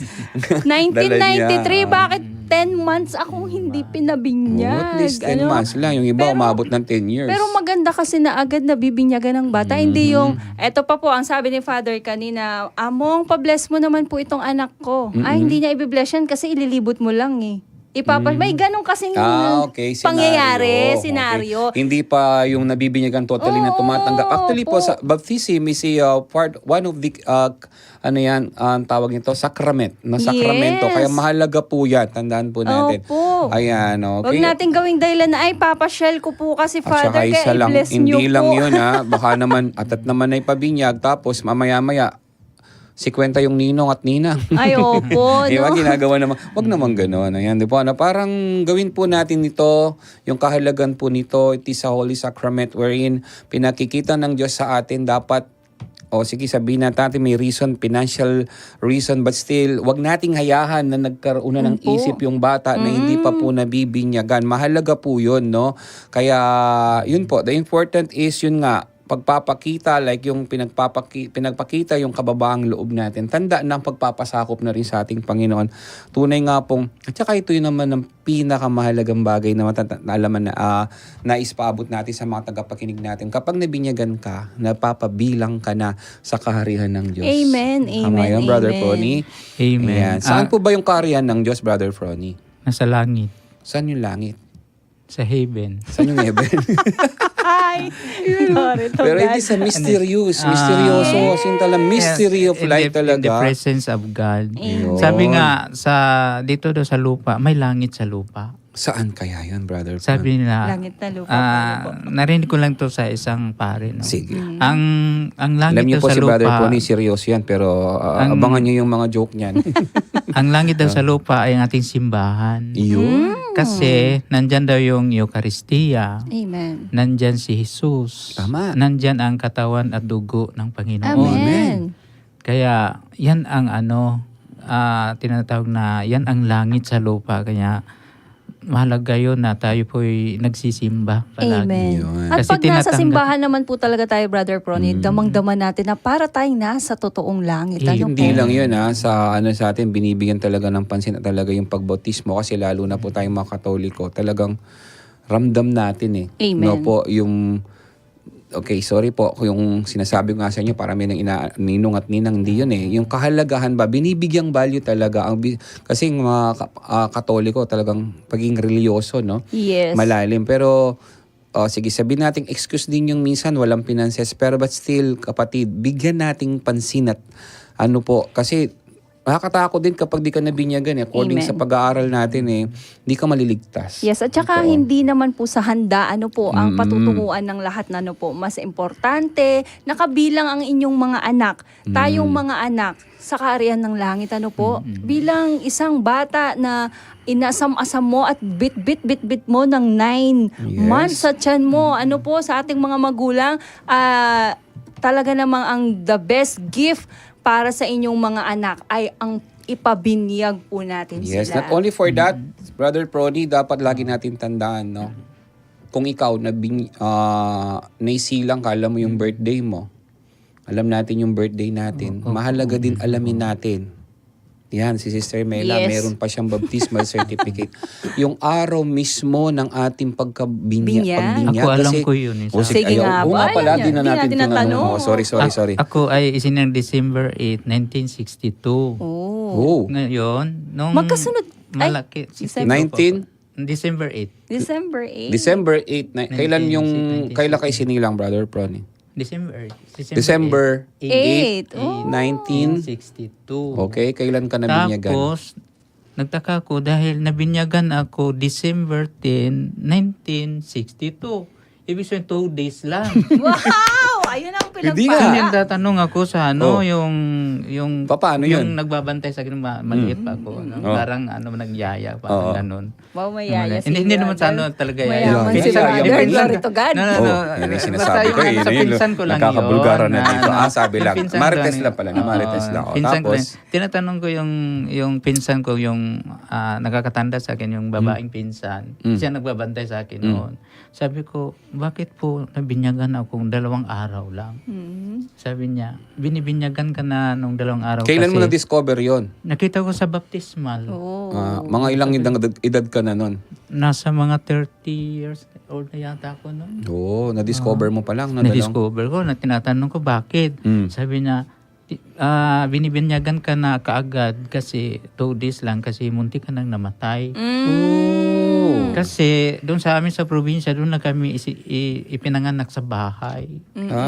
1993, Dala niya. bakit 10 months akong hindi pinabinyag? At least 10 months lang. Yung iba, umabot ng 10 years. Pero maganda kasi na agad na bibinyagan ng bata. Hindi yung, eto pa po, ang sabi ni Father kanina, Among, pabless mo naman po itong anak ko. Ay, hindi niya ibibless yan kasi ililibot mo lang eh. May ganun kasing okay. pangyayari, Okay. senaryo. Hindi pa yung nabibinyagan totally na tumatanggap. Actually po, sa baptism is one of the, ang tawag nito, sacrament. Na sakramento. Yes. Kaya mahalaga po yan. Tandaan po natin. Opo. Ayan, Huwag okay. natin gawing dahilan na, ay, papasyal ko po kasi, At Father, saka isa kaya lang, i-bless niyo hindi po. lang yun baka naman, at naman ay pabinyag, tapos mamaya-maya, 50 yung ninong at ninang. Ay, opo, Diba, no? ginagawa naman. Wag naman gano'n. Ayan, di ba? Parang gawin po natin ito, yung kahalagan po nito, it is a holy sacrament wherein pinakikita ng Diyos sa atin, dapat o sige sabihin natin may reason, financial reason, but still, wag nating hayahan na nagkaroon na ng isip yung bata na hindi pa po nabibinyagan. Mahalaga po yun, no? Kaya, yun po, the important is yun nga, pagpapakita, like yung pinagpakita yung kababaang loob natin. Tanda ng pagpapasakop na rin sa ating Panginoon. Tunay nga pong, at saka ito yun naman ang pinakamahalagang bagay na alaman na naispaabot natin sa mga tagapakinig natin. Kapag nabinyagan ka, napapabilang ka na sa kaharian ng Diyos. Amen, Tama amen, yun, Brother amen. Fronny? Amen. Ayan. Saan po ba yung kaharian ng Diyos, Brother Fronny? Nasa langit, Saan yung langit? sa heaven. Saan yung heaven? Ay, sorry to Pero God. it is a mysterious. Misteryoso. Talagang mystery of life In the talaga. presence of God. Ayun. Sabi nga, dito daw sa lupa, may langit sa lupa. Saan kaya yun, Brother? Sabi nila, Langit na lupa. Paano po? narinig ko lang to sa isang pare. No? Sige. Ang langit Alam niyo daw po sa si Brother lupa, Pony, seryoso yan. Pero abangan niyo yung mga joke niyan. ang langit daw sa lupa ay ang ating simbahan. Yun. Kasi nandyan daw yung Eucharistia, Amen. nandyan si Jesus, Tama. nandyan ang katawan at dugo ng Panginoon. Amen. Kaya yan ang tinatawag na yan ang langit sa lupa. Kaya mahalaga yun na tayo po'y nagsisimba palagi. Amen. Yun. At Kasi pag nasa tinatanggap- simbahan naman po talaga tayo, Brother Pronny, damang-dama natin na para tayong nasa totoong langit. Ano Hindi po? lang yun sa atin binibigyan talaga ng pansin at talaga yung pagbautismo kasi lalo na po tayong mga Katoliko talagang ramdam natin Amen. No po yung okay, sorry po yung sinasabi ko nga sa inyo para may nang ninong at ninang hindi yun yung kahalagahan ba binibigyang value talaga kasi yung mga Katoliko talagang paging religyoso no Yes. malalim pero sige, sabihin natin, excuse din yung minsan walang finances, pero but still, kapatid, bigyan nating pansin at ano po, kasi nakakatakot din kapag di ka nabinyagan according Amen. sa pag-aaral natin di ka maliligtas. Yes, at saka Totoo. hindi naman po sa handa, ang patutunguhan ng lahat na mas importante, nakabilang ang inyong mga anak, tayong mga anak, sa kaharian ng langit, bilang isang bata na inasam-asam mo at bit mo ng 9 Yes. months sa tiyan mo, sa ating mga magulang, talaga namang ang the best gift para sa inyong mga anak ay ang ipabinyag po natin Yes, sila. not only for that, Brother Prodi, dapat lagi natin tandaan, no? Kung ikaw naisilang ka, alam mo yung birthday mo, alam natin yung birthday natin, mahalaga din alamin natin. Yan, si Sister Mela, Yes. meron pa siyang baptismal certificate. Yung araw mismo ng ating Binyag. pagbinyag. Ako alam ko yun. Sige nga Oo ba? nga pala, Ayan di yan. na Di natin natin tinanong. natanong. Sorry. Ako ay isinang December 8, 1962. Oh. Ngayon, nung Magkasunod. Ay, malaki. December 8. December 8. December 8. Kailan 1960. kailan kayo sinilang, Brother Proni? December 8. 8, Oh. 1962. Okay, kailan ka nabinyagan? Tapos, nagtaka ko dahil nabinyagan ako December 10, 1962. Ibig sabihin 2 days lang. Wow! Ayun ang Hindi Kasi nga. nagtatanong ako sa yung Paano yung yun? nagbabantay sa akin, maliit pa ako. Parang nagyaya, parang ganun. Wow, mayaya si Hindi naman sa brother. talaga Mayaman si brother. brother. Glory to God. No. Yan ang sinasabi Basta ko yung sa pinsan ko lang yun. Nakakabulgara na dito. Sabi yung lang. pinsan Marites ko lang pala. Marites lang. Pinsan ko Tapos, lang. Tinatanong ko yung pinsan ko, yung nakakatanda sa akin, yung babaeng pinsan. Siya nagbabantay sa akin noon. Sabi ko, bakit po nabinyagan ako 2 araw lang? Sabi niya, binibinyagan ka na nung 2 araw kailan mo kasi na-discover yon? nakita ko sa baptismal. Oh. Mga ilang edad ka na nun? Nasa mga 30 years old na yata ako noon. Oo, na-discover mo pa lang. Na-discover ko, na tinatanong ko bakit. Sabi niya, binibinyagan ka na kaagad kasi 2 days lang kasi munti ka nang namatay. Kasi doon sa amin sa probinsya, doon na kami ipinanganak sa bahay.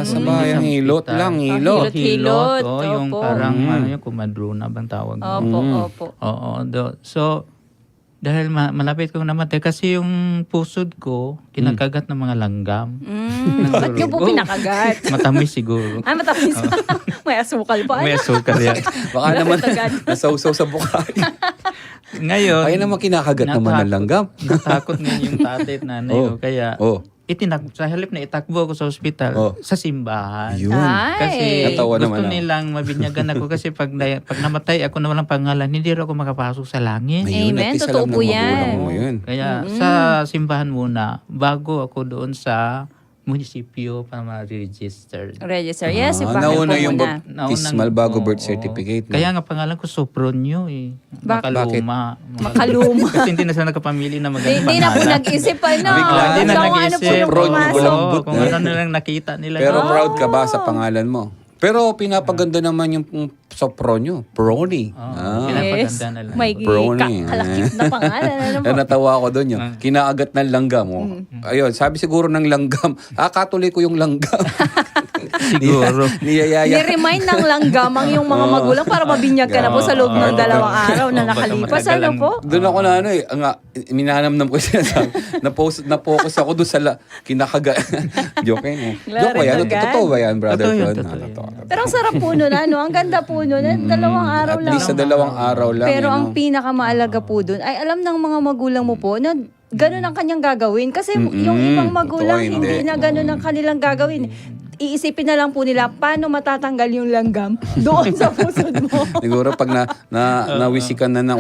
Sa bayang hilot lang, hilot. Hilot. Oh, yung Opo. parang yung kumadrona bang tawag? Opo. Oo. So, dahil malapit kong namatay kasi yung pusod ko kinakagat ng mga langgam. Ba't niyo po pinakagat? Matamis siguro. Ay, matamis. May asukal pa. May asukal yan. Baka naman nasawsaw sa bukay. Ngayon, Kaya naman kinakagat naman ng langgam. natakot ngayon yung tatay at nanay ko. Kaya, sa halip na itakbo ako sa ospital, Oh. sa simbahan. Yun. Kasi Natawa gusto naman ako. nilang mabinyagan ako kasi pag namatay ako na walang pangalan, hindi rin ako makapasok sa langit. Ayun, Amen. at least Totoo alam po ng yan. magulang mo yun. Kaya sa simbahan muna, bago ako doon sa munisipyo para ma-register. Register. Yes, Nauna yung muna. baptismal bago Oo, birth oo. certificate. No? Kaya nga pangalan ko Sopronio eh. Makaluma. Makaluma. Kasi hindi na sila nakapamili na magandang Hindi na po pangalan. nag-isip ano. Bigla, Hindi na Kung ano po nag-isip. yung Pro, pumasok. malambot Kung na. ano nilang nakita nila. Pero no? proud ka ba sa pangalan mo? Pero pinapaganda naman yung Sopronio. Prony. Pinapaganda na lang. May Brownie. kalakip na pangalan. Ano po? Natawa ako doon yun. Kinaagat ng langgam. Oh. Ayun, sabi siguro ng langgam, katuloy ko yung langgam. Siguro. Niyayaya. Ni-remind ng langgamang yung mga magulang para mabinyag ka na po sa loob ng 2 araw na nakalipas. Ano po? Doon ako na ano eh, minanamnam ko siya sa, na-focus ako doon sa kinakaga. Joke eh. Joke ba yan? to God. Totoo ba yan, brother? Totoo yun, Fron? totoo yun. Totoo. Pero ang sarap po nun, ano? Ang ganda po nun. 2 araw At lang. least sa 2 araw lang. Pero eh, ang no? pinakamaalaga po dun, ay alam ng mga magulang mo po na ganun ang kanyang gagawin. Kasi yung ibang magulang, totoo, hindi hindi. na ganun ang kanilang gagawin. Iisipin na lang po nila paano matatanggal yung langgam doon sa pusod mo. Siguro pag nawisikan na ng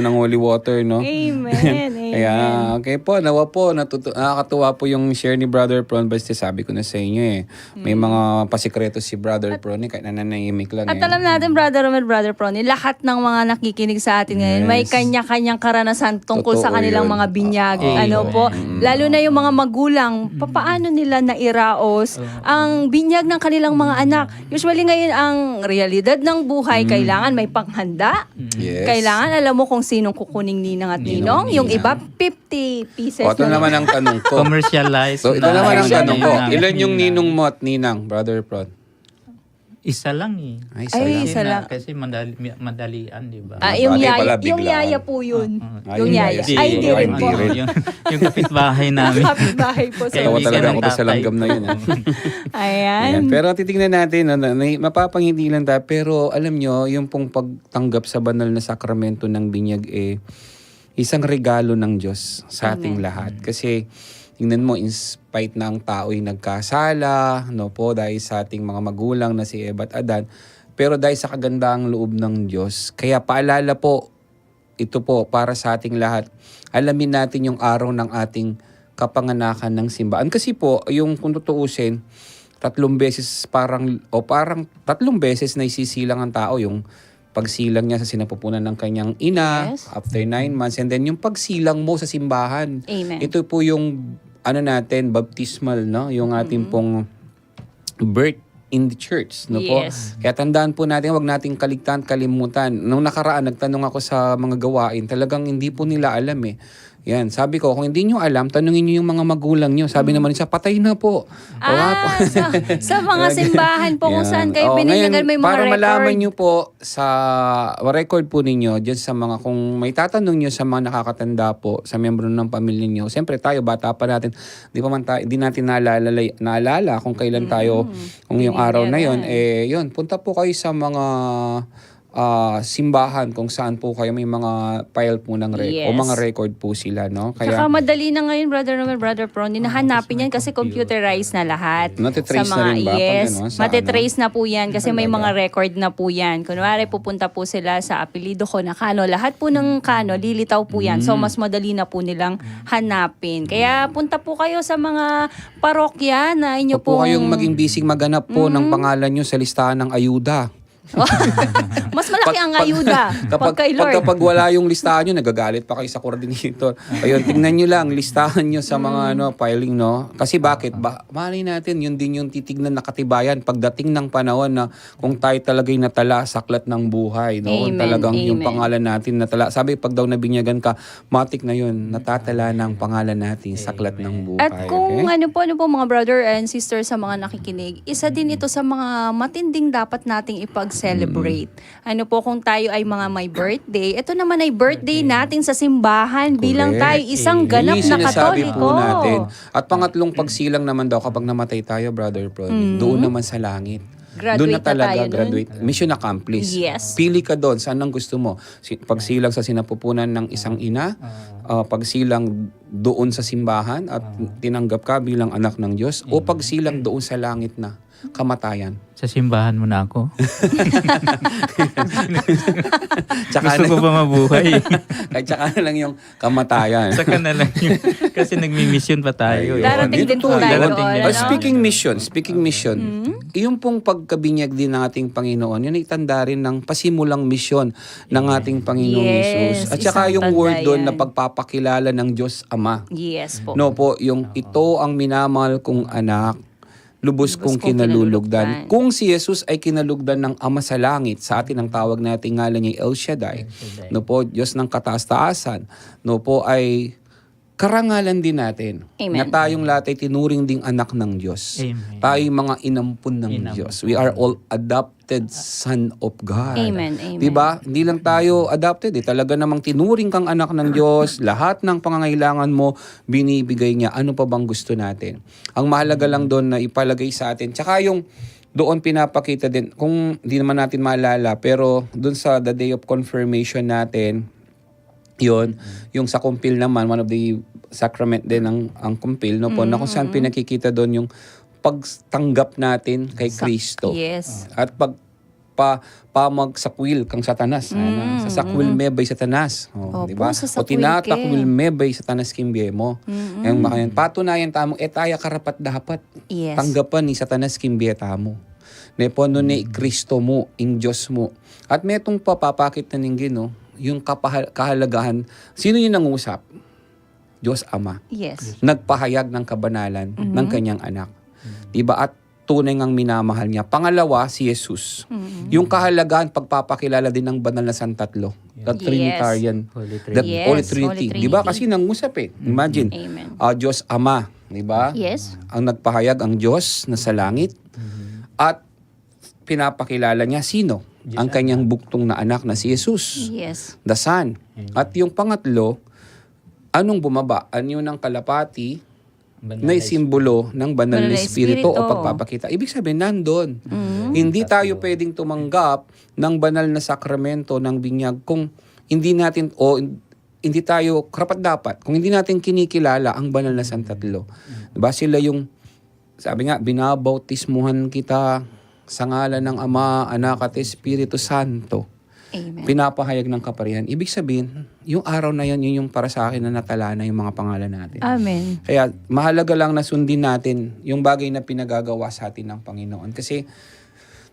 holy water, no? Amen. Amen. Kaya, okay po, nakakatuwa po yung share ni Brother Pron. Basta sabi ko na sa inyo eh. May mga pasikreto si Brother Pron eh, kahit nananahimik lang At eh. alam natin, Brother Romel, Brother Prony, lahat ng mga nakikinig sa atin ngayon, may Yes. kanya-kanyang karanasan tungkol sa Totoo kanilang yun. mga binyag. Ah, ano oo. po, lalo na yung mga magulang, paano nila nairaos ang binyag ng kanilang mga anak. Usually ngayon, ang realidad ng buhay, kailangan may panghanda. Yes. Kailangan alam mo kung sinong kukuning ninang at ninong. Yung ninang. iba, 50 pieces O, ito na naman ang tanong ko. Commercialized. So, ito naman ang Commercial tanong ko. na. Ilan yung ninong mo at ninang, Brother Pron? Isa lang eh. Ay, Ay, sayang. isa lang. Kasi madalian, di ba? Yung Bagay yaya, pala, yung biglaan. yaya po yun. Ah, Yung yung yaya. yaya. Ay, hindi rin Hindi po. rin. yung kapitbahay namin. Kapitbahay po. So, Tawa Kaibigan talaga ng ako doon sa tatay langgam na yun. ko. ayan. Ayan. Pero titignan natin, mapapangiti lang tayo. Pero alam nyo, yung pong pagtanggap sa banal na sakramento ng binyag isang regalo ng Diyos sa ating lahat. Kasi tingnan mo, in spite na ang tao'y nagkasala, no po, dahil sa ating mga magulang na si Eva at Adan, pero dahil sa kagandaang loob ng Diyos, kaya paalala po, ito po para sa ating lahat, alamin natin yung araw ng ating kapanganakan ng simbahan. Kasi po, yung kung tutuusin, 3 beses parang 3 beses na isisilang ang tao, yung pagsilang niya sa sinapupunan ng kanyang ina Yes. after 9 months, and then yung pagsilang mo sa simbahan. Amen. Ito po yung baptismal, no? Yung ating pong birth in the church, no po? Yes. Kaya tandaan po natin, wag nating kalimutan. Nung nakaraan, nagtanong ako sa mga gawain, talagang hindi po nila alam eh. Yan, sabi ko, kung hindi nyo alam, tanungin nyo yung mga magulang nyo. Sabi naman siya, patay na po. Sa mga simbahan po kung Yan. saan kayo Oo, bininyagan, may mga para record. malaman nyo po sa record po ninyo, dyan sa mga, kung may tatanong nyo sa mga nakakatanda po, sa miyembro ng pamilya nyo, siyempre tayo, bata pa natin, di natin naalala kung kailan tayo, kung yung araw na yon yun, punta po kayo sa mga simbahan kung saan po kayo may mga file po ng Yes. o mga record po sila, no? Saka madali na ngayon, Brother Romel, Brother Prony, nahanapin yan kasi computerized na lahat. Natitrace na rin ba? Yes, Pag ano, sa matitrace na po yan kasi may Talaga? mga record na po yan. Kunwari, pupunta po sila sa apelido ko na Kano. Lahat po ng Kano, lilitaw po yan. So, mas madali na po nilang hanapin. Kaya punta po kayo sa mga parokya na inyo Huwag po pong... kayong maging busy maghanap po ng pangalan nyo sa listahan ng ayuda. Mas malaki ang ayuda pag kay Lord. Kapag wala yung listahan nyo, nagagalit pa kayo sa coordinator. Ayun, tingnan nyo lang, listahan nyo sa mga filing, no? Kasi bakit? Malay natin, yun din yung titignan na katibayan pagdating ng panahon na kung tayo talaga'y natala sa aklat ng buhay, no? Kung Amen, talagang yung amen. pangalan natin natala. Sabi, pag daw nabinyagan ka, matik na yun, natatala ng pangalan natin sa aklat ng buhay. At kung okay? ano po mga brother and sister sa mga nakikinig, isa din ito sa mga matinding dapat nating ipag-celebrate. Ano po kung tayo ay mga may birthday, ito naman ay birthday natin sa simbahan bilang tayo isang ganap Yun na yung sinasabi Katoliko. po natin. At pangatlong pagsilang naman daw kapag namatay tayo, Brother Prony, doon naman sa langit. Doon na Graduate na talaga, tayo nun. graduate. Mission accomplished. Yes. Pili ka doon, saan ang gusto mo? Pagsilang sa sinapupunan ng isang ina, pagsilang doon sa simbahan at tinanggap ka bilang anak ng Diyos, o pagsilang doon sa langit na kamatayan. Sa simbahan mo na ako. Tsaka Gusto ko ba mabuhay? Kahit tsaka na lang yung kamatayan. Saka na lang yun. Kasi nagmi-mission pa tayo. Ayun. Darating din po Totoo tayo yun. doon, Darating din. ano? Speaking mission, yung pong pagkabinyag din ng ating Panginoon, yun ay tanda rin ng pasimulang misyon ng ating Panginoong Yes, Yesus. At saka isang yung tanda word doon yan. na pagpapakilala ng Diyos Ama. Yes po. No po, yung ito ang minamahal kong anak, lubos kong kinalulugdan. Kung si Jesus ay kinalugdan ng Ama sa langit, sa atin ang tawag nating ngalan niya El Shaddai, no po, Diyos ng kataas-taasan, no po, ay karangalan din natin Amen. na tayong lahat ay tinuring ding anak ng Diyos. Amen. Tayong mga inampun ng Diyos. We are all adopted son of God. Amen, amen. Diba? Hindi lang tayo adopted. Talaga namang tinuring kang anak ng Diyos. Lahat ng pangangailangan mo, binibigay niya. Ano pa bang gusto natin? Ang mahalaga lang doon na ipalagay sa atin. Tsaka yung doon pinapakita din, kung hindi naman natin maalala, pero doon sa the day of confirmation natin, yun, yung sa kumpil naman, one of the sacrament din ang kumpil, no po, na kung saan pinakikita doon yung pagtanggap natin kay Kristo. Yes. At pamagsakwil kang satanas. Sa sakwil mebay satanas. Opo, Di ba? sa O sakwil tinatakwil ke. mebay satanas kimbye mo. Yung makayan, patunayan tamo, etaya karapat dapat. Yes. Tanggapan ni satanas kimbye tamo. Nepono ni Kristo mo, ing Diyos mo. At may itong papapakit na ninggin, no? Yung kahalagahan. Sino yung nangusap? Diyos Ama. Yes. Nagpahayag ng kabanalan ng kanyang anak. Diba? At tunay ngang minamahal niya. Pangalawa, si Jesus. Yung kahalagahan, pagpapakilala din ng banal na Santatlo. The Trinitarian. Holy The Trinity. Yes, Holy Trinity. Holy Diba? Trinity. Kasi nangusap eh. Imagine. Amen. Diyos Ama. Diba? Yes. Ang nagpahayag ang Diyos na sa langit. At pinapakilala niya sino? Ang kanyang buktong na anak na si Jesus. Yes. The Son. At yung pangatlo, anong bumaba? Ano ng kalapati na simbolo ng banal na espiritu o pagpapakita? Ibig sabihin, nandun. Hindi tayo pwedeng tumanggap ng banal na sakramento ng binyag kung hindi natin, o hindi tayo karapat-dapat, kung hindi natin kinikilala ang banal na Santatlo. Diba? Sila yung, sabi nga, binabautismuhan kita sa ngalan ng Ama, Anak at Espiritu Santo. Amen. Pinapahayag ng kaparihan. Ibig sabihin, yung araw na yan, yun yung para sa akin na natala na yung mga pangalan natin. Amen. Kaya mahalaga lang na sundin natin yung bagay na pinagagawa sa atin ng Panginoon. Kasi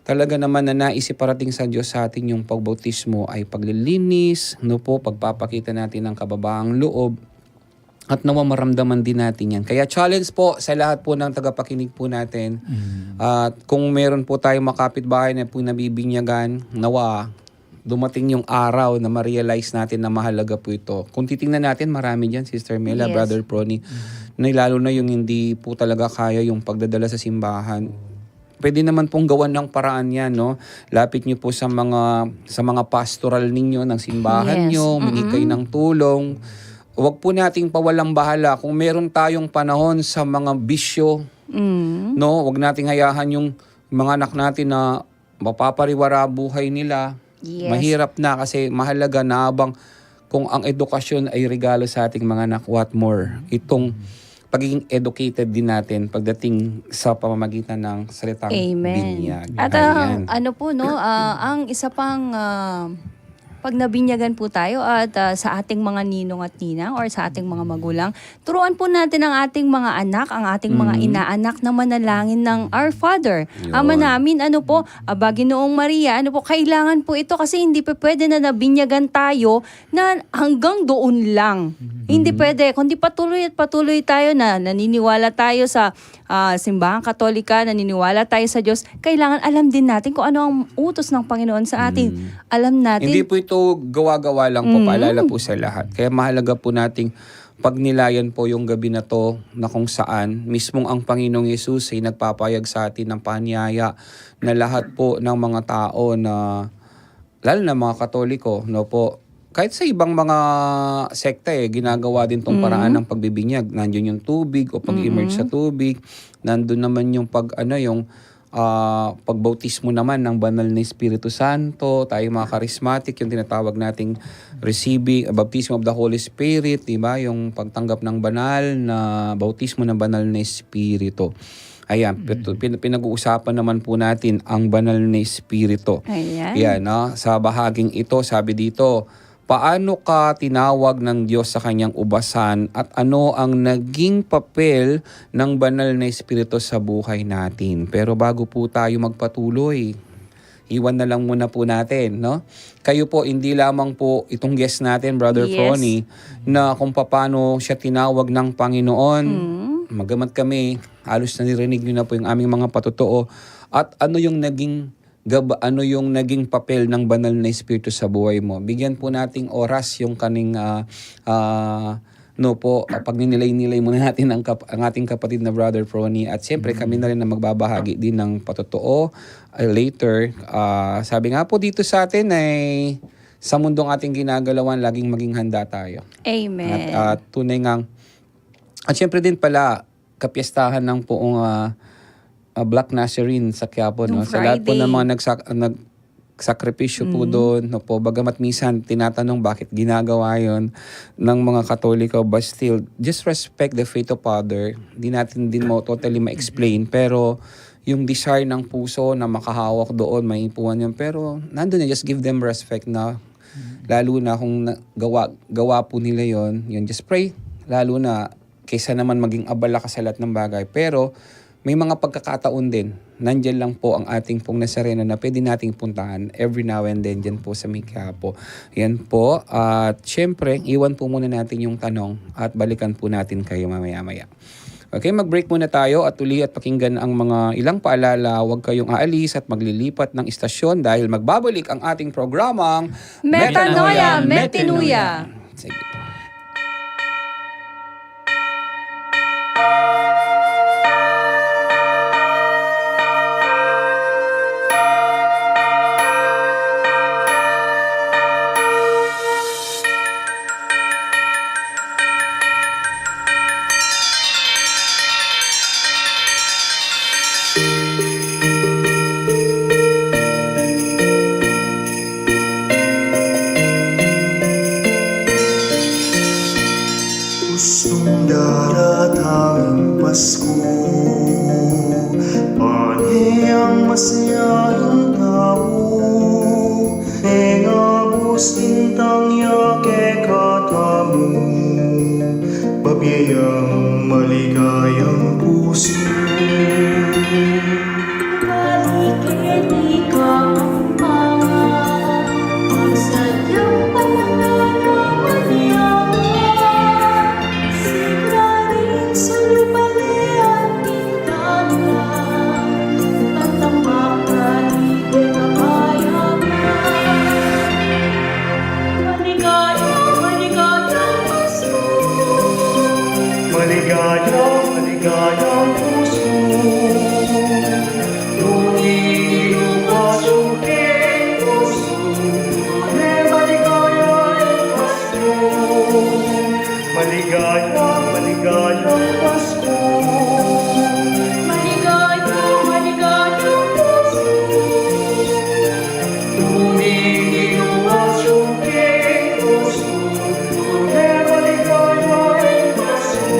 talaga naman na naisiparating sa Diyos sa atin yung pagbautismo ay paglilinis, no po, pagpapakita natin ng kababaang loob, at nawa maramdaman din natin yan. Kaya challenge po sa lahat po ng tagapakinig po natin. At kung meron po tayong makapitbahay na po nabibinyagan, nawa dumating yung araw na ma-realize natin na mahalaga po ito. Kung titingnan natin, marami dyan, Sister Mela, Yes. Brother Prony, na lalo na yung hindi po talaga kaya yung pagdadala sa simbahan. Pwede naman pong gawan ng paraan yan, no? Lapit niyo po sa mga pastoral ninyo ng simbahan Yes. niyo, humingi kayo ng tulong. Huwag po nating pawalang bahala kung meron tayong panahon sa mga bisyo, no? Huwag nating hayahan yung mga anak natin na mapapariwara buhay nila. Yes. Mahirap na kasi mahalaga na habang kung ang edukasyon ay regalo sa ating mga anak, what more? Itong pagiging educated din natin pagdating sa pamamagitan ng salitang Amen. binyag. At Ayan. ano po, no, ang isa pang pag nabinyagan po tayo at sa ating mga ninong at ninang or sa ating mga magulang, turuan po natin ang ating mga anak, ang ating mga inaanak na manalangin ng Our Father. Ama namin, ano po, Aba, Ginoong Maria, ano po, kailangan po ito kasi hindi pa pwede na nabinyagan tayo na hanggang doon lang. Hindi pwede, kundi patuloy at patuloy tayo na naniniwala tayo sa simbahang Katolika, naniniwala tayo sa Diyos. Kailangan alam din natin kung ano ang utos ng Panginoon sa atin. Alam natin. Hindi po ito gawa-gawa lang po, paalala po sa lahat. Kaya mahalaga po nating pagnilayan po yung gabi na to na kung saan mismong ang Panginoong Yesus ay nagpapayag sa atin ng panyaya na lahat po ng mga tao na, lalo na mga Katoliko, no po, kahit sa ibang mga sekta ginagawa din tong paraan ng pagbibinyag. Nandiyon yung tubig o pag-immerse sa tubig. Nandun naman yung pagbautismo naman ng banal na Espiritu Santo, tayo mga charismatic, yung tinatawag nating receiving, baptism of the Holy Spirit, diba? Yung pagtanggap ng banal na bautismo ng banal na Espiritu. Ayan, pinag-uusapan naman po natin ang banal na Espiritu. Ayan. Yan, no? Sa bahaging ito, sabi dito, paano ka tinawag ng Diyos sa kanyang ubasan at ano ang naging papel ng banal na Espiritu sa buhay natin? Pero bago po tayo magpatuloy, iwan na lang muna po natin, no? Kayo po, hindi lamang po itong guest natin, Brother Yes. Frony, na kung paano siya tinawag ng Panginoon. Magamat kami, halos naririnig nyo na po yung aming mga patotoo. At ano yung naging papel ng banal na Espiritu sa buhay mo. Bigyan po nating oras yung kaning pagninilay-nilay muna natin ang ating kapatid na Brother Frony. At siyempre kami na rin na magbabahagi din ng patotoo later. Sabi nga po dito sa atin ay sa mundong ating ginagalawan, laging maging handa tayo. Amen. At tunay ngang at syempre din pala, kapiyastahan ng poong Black Nazarene sa Quiapo. No? Nung Sa lahat po Friday. ng mga nagsakripisyo po doon. No po, bagamat minsan tinatanong bakit ginagawa yon ng mga Katoliko. But still, just respect the faith of other. Hindi natin din mo totally ma-explain. Pero yung desire ng puso na makahawak doon, may ipuan yun. Pero nandun na, just give them respect na. Lalo na kung gawa po nila yon, just pray. Lalo na kaysa naman maging abala ka sa lahat ng bagay. Pero may mga pagkakataon din, nandyan lang po ang ating pong Nazareno na pwede nating puntahan every now and then dyan po sa Quiapo. Yan po. At syempre, iwan po muna natin yung tanong at balikan po natin kayo mamaya-maya. Okay, mag-break muna tayo at uli at pakinggan ang mga ilang paalala. Huwag kayong aalis at maglilipat ng istasyon dahil magbabalik ang ating programang Metanoia, Metinuia. Sige. Pusong daratanging Pasko, pani ang masayahing tao, engabos tintang yake katamu, babiyang maligayang puso. Balikin ikaw ang mga ang sadyang pananalaman niya. Siglaring sa lupalian bintana, at ang makaligid na kayaman. Maligayang, maligayang Pasko. Maligayang, maligayang puso. Maligayang, maligayang Pasko. Maligayang, maligayang Pasko. Tumiiwas yung king puso, tunay maligayang Pasko.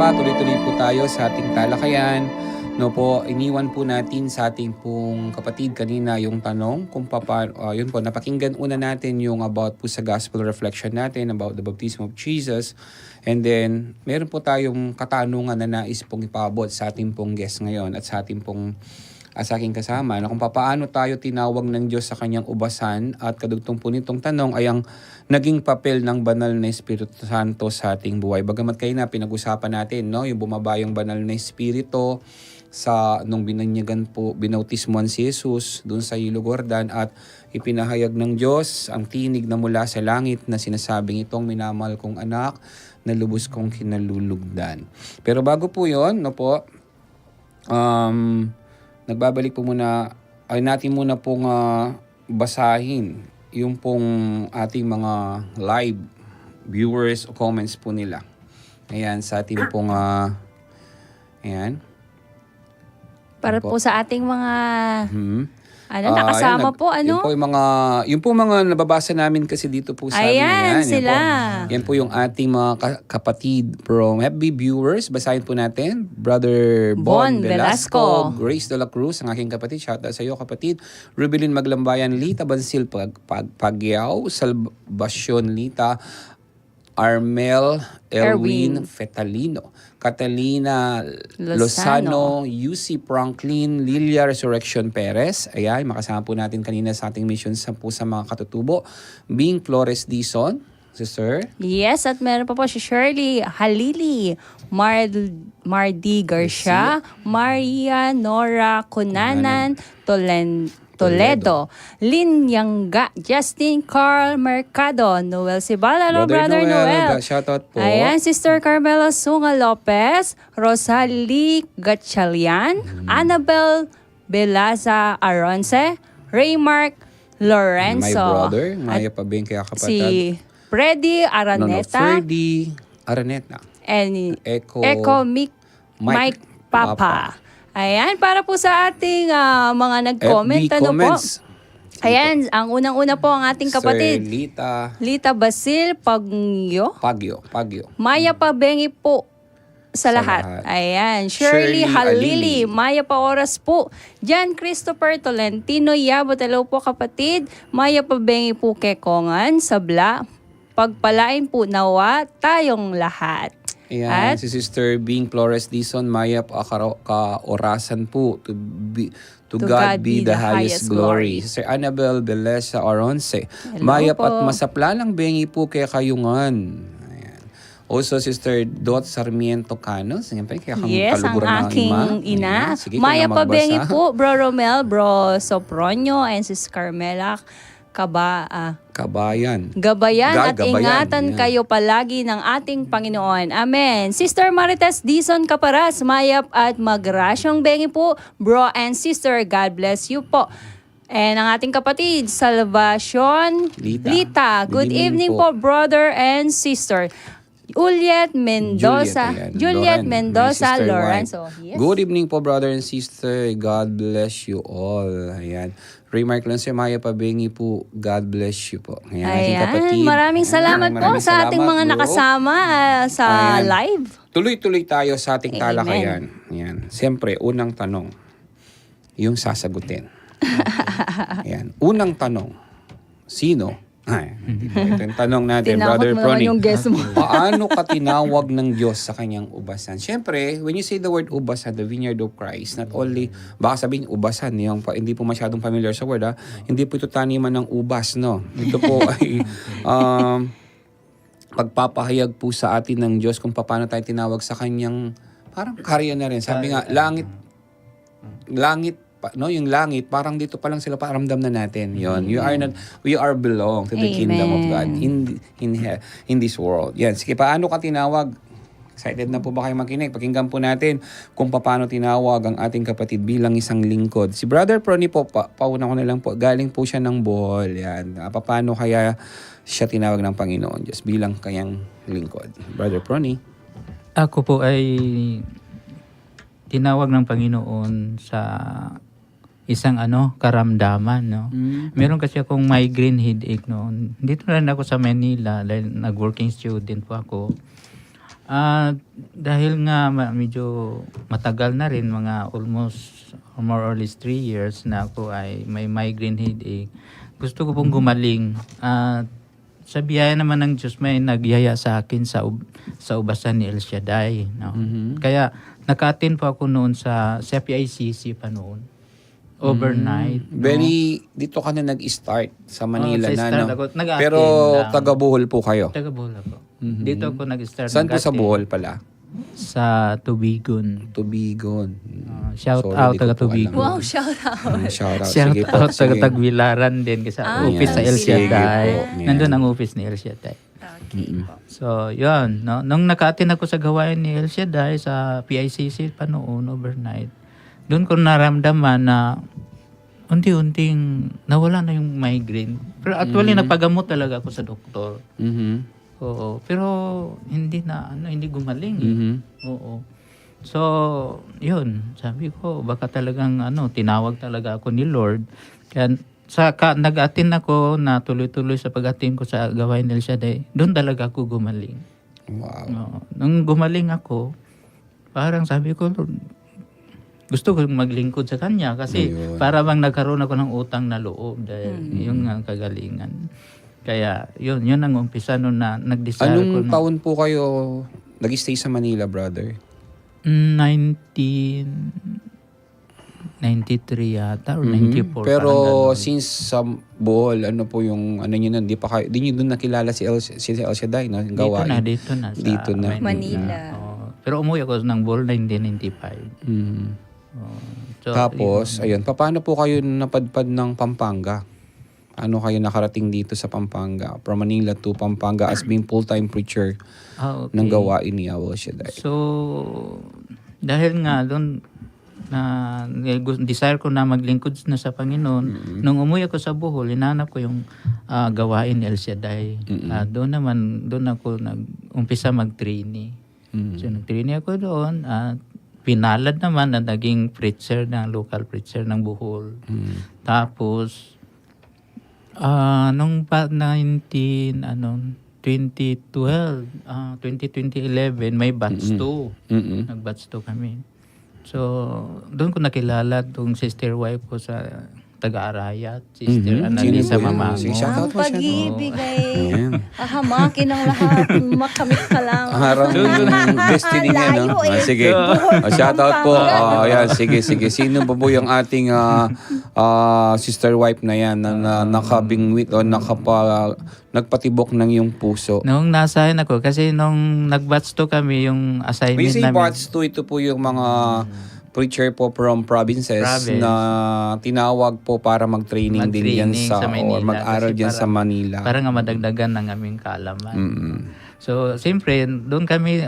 pa, tuloy-tuloy po tayo sa ating talakayan. No po, iniwan po natin sa ating pong kapatid kanina yung tanong kung paano, yun po, napakinggan una natin yung about po sa gospel reflection natin about the baptism of Jesus. And then, meron po tayong katanungan na nais pong ipabot sa ating pong guest ngayon at sa ating pong sa aking kasama na kung paano tayo tinawag ng Diyos sa kanyang ubasan at kadugtong po nitong tanong ay ang naging papel ng banal na Espiritu Santo sa ating buhay. Bagamat kayo na pinag-usapan natin, no, yung bumaba yung banal na Espiritu sa nung binanyagan po, binautismuhan si Jesus doon sa Ilog Jordan at ipinahayag ng Diyos ang tinig na mula sa langit na sinasabing itong minamahal kong anak na lubos kong kinalulugdan. Pero bago po yon, no po, nagbabalik po muna, ay natin muna pong basahin yung pong ating mga live viewers o comments po nila. Ayan, sa ating pong, ayan. Para Opo. po sa ating mga nakasama ayan, po, ano? Yung po mga nababasa namin kasi dito po sa amin. Ayan, sila. Yan po yung ating mga kapatid from FB viewers. Basahin po natin. Brother Bon Velasco, Grace de la Cruz, ang aking kapatid. Shout out sa iyo, kapatid. Rubilin Maglambayan, Lita Bansil Pagyaw, Salvacion Lita, Armel Erwin Fetalino, Catalina Lozano, UC Franklin, Lilia Resurrection Perez. Ayan, makasama po natin kanina sa ating mission sa mga katutubo. Bing Flores Dizon, sister. Yes, at meron pa po si Shirley Halili, Mardi Garcia, Maria Nora Cunanan, Toledo, Lin Yangga, Justin Carl Mercado, Noel Sibalaro, Brother Noel. Shoutout po. Ayan, Sister Carmela Sunga Lopez, Rosalie Gatchalian, Annabel Belaza Aronce, Raymark Lorenzo. My brother, Maya Pabing, kaya kapatid. Si Freddy Araneta. Freddy Araneta. And Echo Mike Papa. Ayan, para po sa ating mga nag-comment, FB ano comments. po? Ayan, ang unang-una po ang ating kapatid. Sir Lita Basil Pagyo. Pagyo. Maya Pabengi po sa Sa lahat. lahat. Ayan, Shirley Halili. Maya Paoras po. Jan Christopher Tolentino Yabot. Hello po, kapatid. Maya Pabengi po Kekongan. Sabla. Pagpalain po nawa tayong lahat. Ayan, At si Sister Bing Flores Dizon, Maya kaorasan po to God be the highest glory. Sister Annabel Belesa Aronce, Maya po. at masaplalang bengi po kay kayungan. Ayan. Also, Sister Dot Sarmiento Cano, siyempre kaya kang yes, ang kaluguran ng aking ina. Ayan, sige, Maya ikaw na Pabengi magbasa. po, Bro Romel, Bro Sopronio, and Sis Carmela Kabayan. Gabayan at Gabayan, ingatan yan. kayo palagi ng ating Panginoon. Amen. Sister Marites Dizon Caparas, Mayap at Magrasyong Bengi po, Bro and Sister, God bless you po. And ang ating kapatid, Salvacion Lita. Good Good evening evening po, brother and sister. Juliet Mendoza. ayan. Juliet Loren, Mendoza my sister Lorenzo. wife. Yes. Good evening po, brother and sister. God bless you all. Ayan. Raymark Lancer, Maya Pabengi po. God bless you po. Ayan, aking kapatid. Ayan, maraming salamat po Maraming sa ating salamat, mga bro. nakasama sa Ayan. live. Tuloy-tuloy tayo sa ating Amen. talakayan. Ayan. Siyempre, unang tanong, yung sasagutin. Ayan. Unang tanong, sino? Ay, hindi po. Ito yung tanong natin, Tinakot Brother mo naman Prony. yung guess mo. Paano ka tinawag ng Diyos sa kanyang ubasan? Siyempre, when you say the word ubasan, the vineyard of Christ, not only, baka sabihin ubasan, yung, hindi po masyadong familiar sa word, ha? Hindi po ito taniman ng ubas, no? Ito po ay pagpapahayag po sa atin ng Diyos kung paano tayo tinawag sa kanyang, parang karya na rin. Sabi nga, langit, no, yung langit, parang dito pa lang sila paramdam na natin. Yon, we are belong to the Amen. kingdom of God in this world. Yan, sige, paano ka tinawag? Excited na po ba kayo makinig? Pakinggan po natin kung paano tinawag ang ating kapatid bilang isang lingkod. Si Brother Prony po, pauna ko na lang po, galing po siya ng Bohol. Yan, paano kaya siya tinawag ng Panginoon Diyos bilang kanyang lingkod? Brother Prony. Ako po ay tinawag ng Panginoon sa isang karamdaman, no. Meron kasi akong migraine headache noon. Dito na rin ako sa Manila dahil nag-working student po ako. Dahil nga medyo matagal na rin, mga almost more or less 3 years na ako ay may migraine headache. Gusto ko pong gumaling. Sa biyaya naman ng Diyos, may nagyaya sa akin sa ubasan ni El Shaddai. No? Kaya naka-attend po ako noon sa PICC pa noon. Overnight. No? Dito ka na nag-start sa Manila sa na, start no? ako. Nag-attend Pero lang. taga Bohol po kayo. Taga Bohol ako. Dito ako nag-start. Saan po sa nag-attend. Bohol pala? Sa Tubigon. Tubigon. Shout Sorry, out di ko taga po alam. Tubigon. Wow, shout out. Shout out. Shout Sige po. out taga sige. Tagbilaran din kasi office sa El Sige Shaddai. po. Yan. Nandun ang office ni El Shaddai. So, yun. No? Nung naka-attend ako sa gawain ni El Shaddai sa PICC pa noon, overnight, doon ko naramdaman na unti-unting nawala na yung migraine. Pero actually, nagpagamot talaga ako sa doktor. Oo. Pero hindi gumaling. Oo. So, yun. Sabi ko, baka talagang tinawag talaga ako ni Lord. Kaya nag-attend ako na tuloy-tuloy sa pag-attend ko sa gawain ni El Shaddai. Doon talaga ako gumaling. Wow. Oo. Nung gumaling ako, parang sabi ko, Lord, gusto ko maglingkod sa Kanya kasi Ayun. para bang nagkaroon ako ng utang na loob dahil yung ang kagalingan. Kaya yun ang umpisa nun na nag-desire ko. Anong taon po kayo nag-stay sa Manila, brother? 1993 yata or 94. Pero parang ganun. since sa Bohol, ano po yung nyo nun, di nyo dun nakilala si El Shaddai, no? Yung gawain. Dito na. Sa Dito na. Manila. Oo. Pero umuwi ako ng Bohol 1995. So, Tapos, ayun, paano po kayo napadpad ng Pampanga? Ano kayo nakarating dito sa Pampanga? From Manila to Pampanga as being full-time preacher okay. ng gawain ni El Shaddai. So, dahil nga doon desire ko na maglingkod na sa Panginoon. Nung umuwi ako sa Bohol, hinanap ko yung gawain ni El Shaddai. Doon ako nag-umpisa mag-trainee. So, nag-trainee ako doon at pinalad naman na naging preacher local preacher ng Bohol. Tapos, nung 2011, may batch 2. Nag-batch 2 kami. So, doon ko nakilala tong sister wife ko sa taga-Arayat, Sister Annalisa Sino po yun? Mamango. Sige, shout out Ang po siya. pag-ibig ay Ayan. ahamakin ang lahat. Makamit ka lang. Harang destiny niya, no? Layo eh. Sige. Shout out po. Ayan, sige. Sino po yung ating sister wife na yan na nakabingwit o nagpatibok ng iyong puso? Nung nasahin ako, kasi nung nag-batch 2 kami, yung assignment When you say namin. parts 2, ito po yung mga preacher po from provinces Province. na tinawag po para mag-training din yan Mag-training sa, sa Manila. or mag-aral Kasi dyan sa Manila. Para nga madagdagan ng aming kaalaman. So, siyempre, doon kami,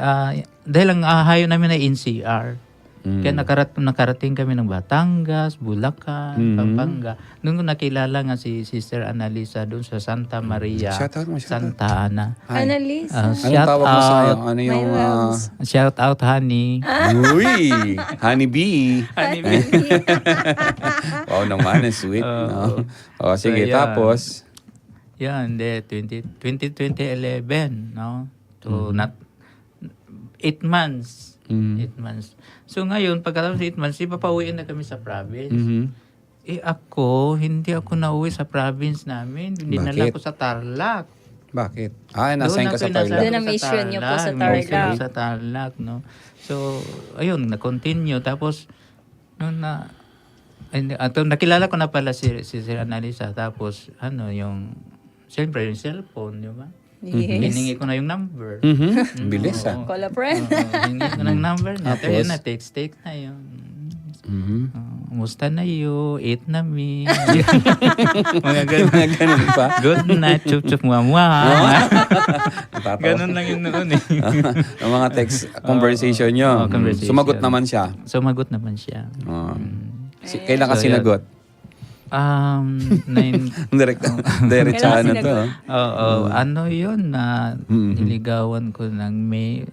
dahil ang hayo namin ay NCR. Kaya nakarating kami ng Batangas, Bulacan, Pampanga. Doon ko nakilala nga si Sister Annalisa doon sa Santa Maria, Shout out mo, shout out. Santa Ana. Annalisa. Anong Shout tawag mo sa iyo? out, Ano yung... shout out, honey. Uy! Honey bee! Wow naman, ang sweet. No? Sige, So, yan. tapos... Yan, 2011, no? So, 8 months. 8 months. So, ngayon, pagkatapos 8 months, ipapauwiin na kami sa province. Hindi ako nauwi sa province namin. Dinala Bakit? ko sa Tarlac. Bakit? Na-assign ka sa Doon Tarlac. Doon ang mission niyo po sa Mission Tarlac. ko sa Tarlac, no? So, ayun, na-continue. Tapos, nung nakilala ko na pala si Sir Annalisa. Tapos, siyempre, yung cellphone, di ba? Yes. Hiningi ko na yung number. Bilis, ah. Call a friend. Hiningi ko ng number niya. Tapos? Tapos na, text na yun. Musta na yun? Eat na me. Mga ganun. Mga ganun pa. Good night, chup-chup, muwa-muwa. Ganun lang yun noon eh. Ang mga text conversation nyo. Conversation. Sumagot naman siya. Sumagot naman siya. Kailan ka So, sinagot? Diretsahan na to. Ano yun na niligawan ko ng May,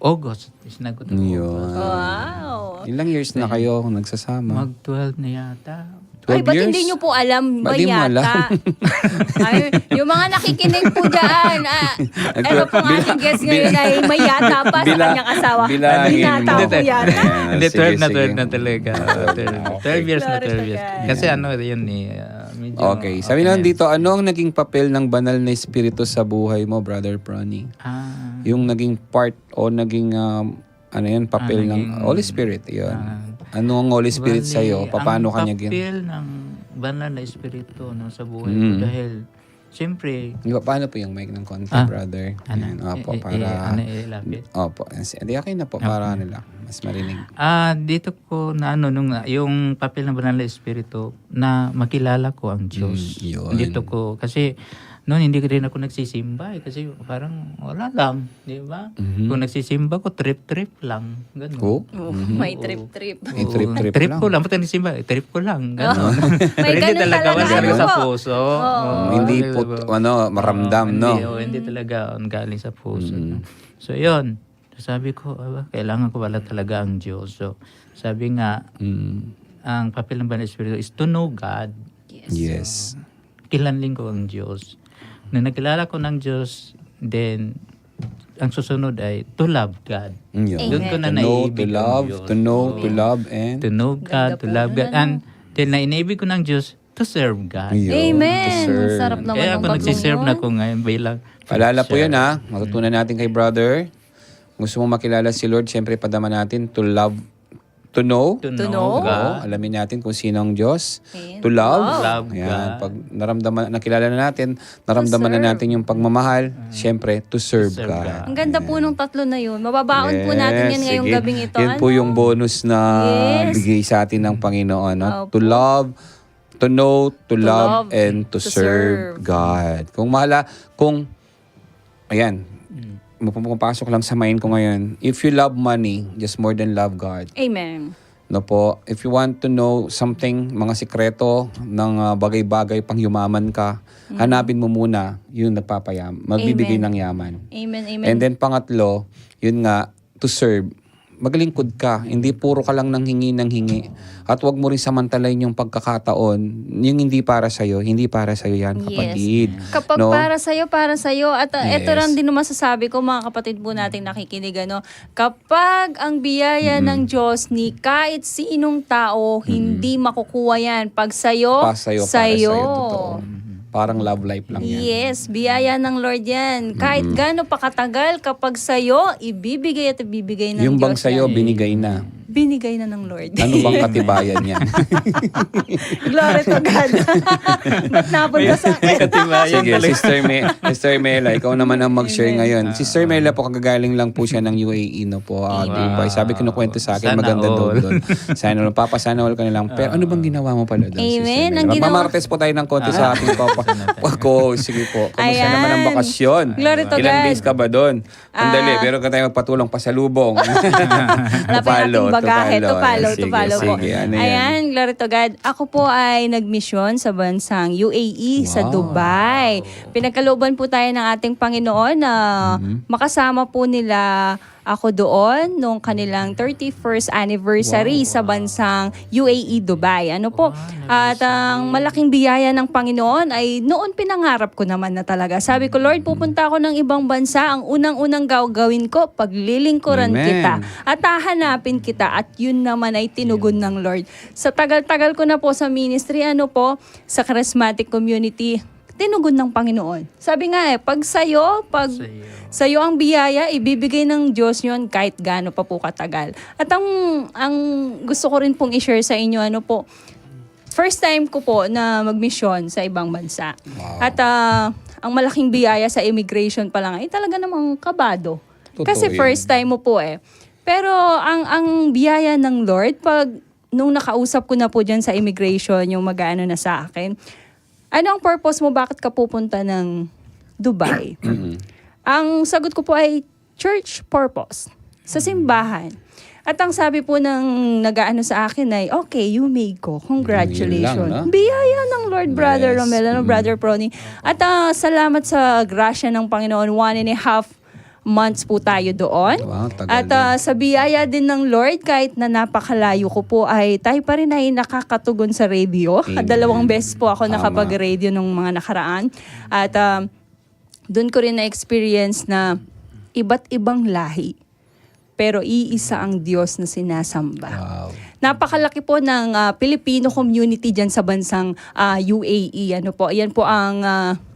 August. Sinagot ko. Yun. Wow. Ilang years na kayo nagsasama? Mag-12 na yata. 12 Ay, ba't years? hindi nyo po alam? Ba't di mo alam? Mayata. Ay, yung mga nakikinig po dyan. Ano pong ating guest ngayon ay mayata pa sa kanyang asawa. Bilangin Binata mo. po yata. Hindi, Sige, 12 na sige. 12 na talaga. 12 years na, 12 years. Kasi ano yun medyo... Okay. Sabi naman dito, ano ang naging papel ng banal na espiritu sa buhay mo, Brother Prony? Yung naging part o naging, papel ng Holy Spirit. Yun. Ano ang Holy Spirit sa'yo? Paano ang kanya papel ng banal na espiritu sa buhay ko dahil siyempre Paano po yung mic ng konti, brother? Ayan, opo, para... ilapit? Opo. Hindi, okay na po. Para nila. Mas marinig. Dito ko na yung papel ng banal na espiritu na makilala ko ang Diyos. Yun. Dito ko kasi noon hindi rin ako nagsisimba kasi parang wala lang, di ba? Kung nagsisimba ko trip lang, ganun. Oh? May trip-trip. May trip-trip Trip lang. ko lang, pati nagsisimba, trip ko lang, ganun. May Pero hindi ganun talaga talaga, galing ano sa po? puso. Oo, Hindi po, maramdam, no? Hindi talaga galing sa puso. So, yun. Sabi ko, kailangan ko wala talaga ang Diyos. So, sabi nga, ang papel ng banal na espiritu is to know God. Yes. Kilanling ko ang Diyos. Nung nakilala ko ng Diyos, then, ang susunod ay to love God. Yun. Doon ko na To know, to naiibig ang love, Diyos. to know, to love, and... To know God, to love God. And then, nainibig ko ng Diyos to serve God. Yun, to Amen. serve. Sarap naman Kaya ng ako tatlong nagsiserve yun. na ko ngayon bilang Paalala po preacher. yun, ha? Matutunan natin kay brother. Gusto mo makilala si Lord, siyempre padama natin to love, to know. To know know Oo, God. alamin natin kung sino ang Diyos. And To love. love Ayan, God. pag nakilala na natin, naramdaman na natin yung pagmamahal, siyempre, to serve serve God. God. Ang ganda po nung tatlo na yun. Mababaon po natin yan ngayong sige. gabing ito. Yan po Ano? yung bonus na Yes. bigay sa atin ng Panginoon. No? Opo. To love, to know, to love, love, and to serve God. Ayan, pumapasok lang sa mind ko ngayon. If you love money, just more than love God. Amen. No po, if you want to know something, mga sikreto ng bagay-bagay pang yumaman ka, hanapin mo muna yung magbibigay ng yaman. Amen, amen. And then pangatlo, yun nga, to serve. Maglingkod ka. Hindi puro ka lang nang hingi ng hingi. At wag mo rin samantalayin yung pagkakataon. Yung hindi para sa'yo, hindi para sa'yo yan, kapatid. Kapag No? para sa'yo. At ito Yes. lang din naman masasabi ko, mga kapatid po nating nakikinig, kapag ang biyaya ng Diyos ni kahit sinong tao, hindi makukuha yan. Pag sa'yo, Pa sa'yo, para sa'yo. Totoo. Parang love life lang yan. Yes, biyaya ng Lord yan. Kahit gaano pa katagal, kapag sa'yo, ibibigay at ibibigay ng Yung bang Diyos sa'yo, yan. binigay na. Binigay na ng Lord. Ano bang katibayan yan? Glory to God. Ba't napunta sa akin? Sige, Sister Mela, ikaw naman ang mag-share ngayon. Sister Mela po, kagagaling lang po siya ng UAE, no po, Dubai. Sabi ko kinukwento sa akin, Sana maganda daw all. doon. Sana all. Papasana all ka na lang. Pero ano bang ginawa mo pala doon, Amen. Sister Mela? Ang ginawa- Magmamartes po tayo ng konti sa ating papa. Sige po. Kamusta Ayan. naman ang bakasyon? Glory to Ilang God. days ka ba doon? Andali, pero ka tayo magpatulong pasalubong. Hanapin nating bagahe. To follow po. Sige, ano yan? Ayan, glory to God. Ako po ay nagmisyon sa bansang UAE sa Dubai. Pinagkalooban po tayo ng ating Panginoon na makasama po nila ako doon nung kanilang 31st anniversary sa bansang UAE, Dubai. Ano po? At ang malaking biyaya ng Panginoon ay noon pinangarap ko naman na talaga. Sabi ko, Lord, pupunta ako ng ibang bansa. Ang unang-unang gawin ko, paglilingkuran Amen. kita at hahanapin kita. At yun naman ay tinugon ng Lord. Sa tagal-tagal ko na po sa ministry, sa charismatic community, tinugon ng Panginoon. Sabi nga pag sa'yo ang biyaya, ibibigay ng Diyos yun kahit gaano pa po katagal. At ang gusto ko rin pong i-share sa inyo, first time ko po na magmisyon sa ibang bansa. At ang malaking biyaya sa immigration pa lang ay talaga namang kabado. Totoo Kasi yun. first time mo po Pero ang biyaya ng Lord, nung nakausap ko na po dyan sa immigration, yung mag-ano na sa akin, ano ang purpose mo? Bakit ka pupunta ng Dubai? Ang sagot ko po ay church purpose. Sa simbahan. At ang sabi po ng nag-aano sa akin ay, okay, you may go. Congratulations. Yun lang, no? Biyaya ng Lord, Brother Yes. Romel, Brother Prony. At salamat sa grasya ng Panginoon, 1.5 months po tayo doon. Wow, tagal At din. sa biyaya din ng Lord, kahit na napakalayo ko po, ay tayo pa rin ay nakakatugon sa radio. Amen. 2 beses po ako Tama. nakapag-radio nung mga nakaraan. At doon ko rin na-experience na iba't ibang lahi. Pero iisa ang Diyos na sinasamba. Wow. Napakalaki po ng Filipino community dyan sa bansang UAE. Ano po, yan po ang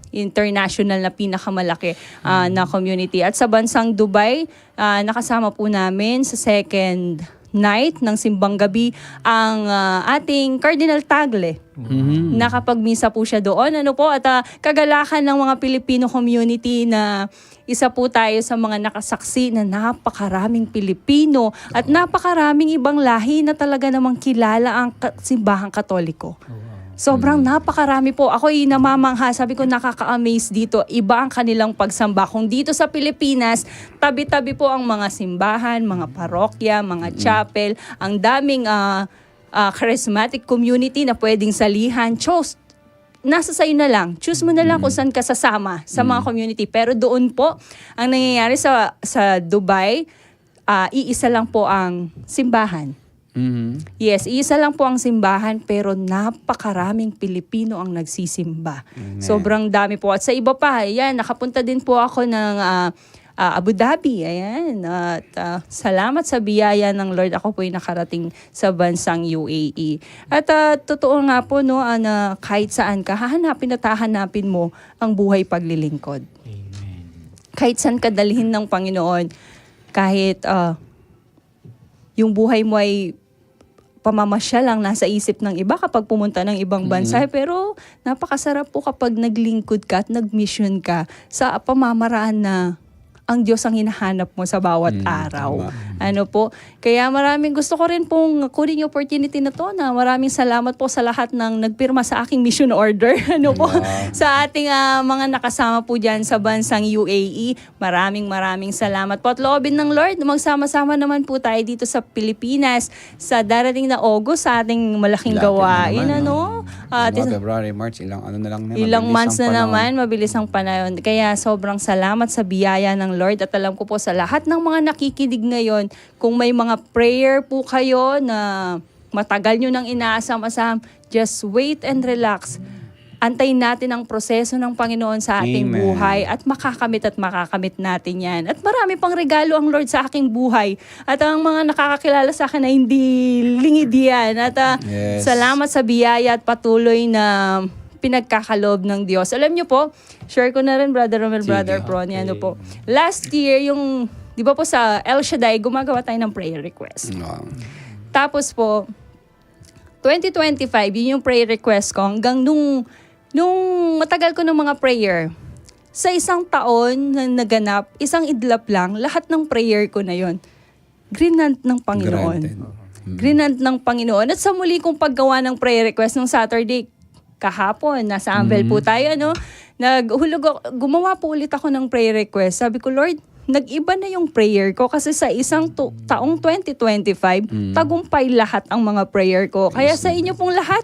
international na pinakamalaki na community. At sa bansang Dubai, nakasama po namin sa second night ng simbang gabi ang ating Cardinal Tagle. Nakapagmisa po siya doon. Ano po, at kagalakan ng mga Filipino community na isa po tayo sa mga nakasaksi na napakaraming Pilipino at napakaraming ibang lahi na talaga namang kilala ang simbahang Katoliko. Sobrang napakarami po. Ako'y namamangha. Sabi ko, nakaka-amaze dito. Iba ang kanilang pagsamba. Kung dito sa Pilipinas, tabi-tabi po ang mga simbahan, mga parokya, mga chapel. Ang daming charismatic community na pwedeng salihan. Nasa sayo na lang. Choose mo na lang kung saan ka sasama sa mga community. Pero doon po, ang nangyayari sa Dubai, iisa lang po ang simbahan. Yes, isa lang po ang simbahan pero napakaraming Pilipino ang nagsisimba. Sobrang dami po. At sa iba pa, ayan, nakapunta din po ako ng Abu Dhabi. Ayan. At salamat sa biyaya ng Lord. Ako po ay nakarating sa bansang UAE. At totoo nga po no, na kahit saan ka, hahanapin at hahanapin mo ang buhay paglilingkod. Kahit saan ka dalhin ng Panginoon, kahit yung buhay mo ay pamamasya lang nasa isip ng iba kapag pumunta ng ibang bansa. Pero napakasarap po kapag naglingkod ka at nag-mission ka sa pamamaraan na ang Diyos ang hinahanap mo sa bawat araw. Ano po? Kaya maraming gusto ko rin pong kunin yung opportunity na to na maraming salamat po sa lahat ng nagpirma sa aking mission order. Ano po? Sa ating mga nakasama po dyan sa bansang UAE. Maraming salamat po. At loobin ng Lord, magsama-sama naman po tayo dito sa Pilipinas sa darating na August sa ating malaking Lapit na gawain. naman, ano? February, March, ilang Ilang mabilis months ang na panahon. naman, mabilis ang panahon. Kaya sobrang salamat sa biyaya ng Lord at alam ko po sa lahat ng mga nakikinig ngayon, kung may mga prayer po kayo na matagal nyo nang inaasam-asam, just wait and relax. Antayin natin ang proseso ng Panginoon sa ating Amen. buhay at makakamit natin yan. At marami pang regalo ang Lord sa aking buhay. At ang mga nakakakilala sa akin na hindi lingid yan. At Yes. salamat sa biyaya at patuloy na pinagkakalob ng Diyos. Alam niyo po, share ko na rin, Brother Romel, Brother Prony, ano po. Last year, di ba po sa El Shaddai, gumagawa tayo ng prayer request. Tapos po, 2025, yun yung prayer request ko hanggang nung matagal ko ng mga prayer. Sa isang taon na naganap, isang idlap lang, lahat ng prayer ko na yon grinant ng Panginoon. Grinant ng Panginoon. At sa muli kong paggawa ng prayer request nung Saturday, kahapon, nasa Anvil po tayo, no? Gumawa po ulit ako ng prayer request. Sabi ko, Lord, nag-iba na yung prayer ko kasi sa isang taong 2025, tagumpay lahat ang mga prayer ko. Kaya sa inyo pong lahat,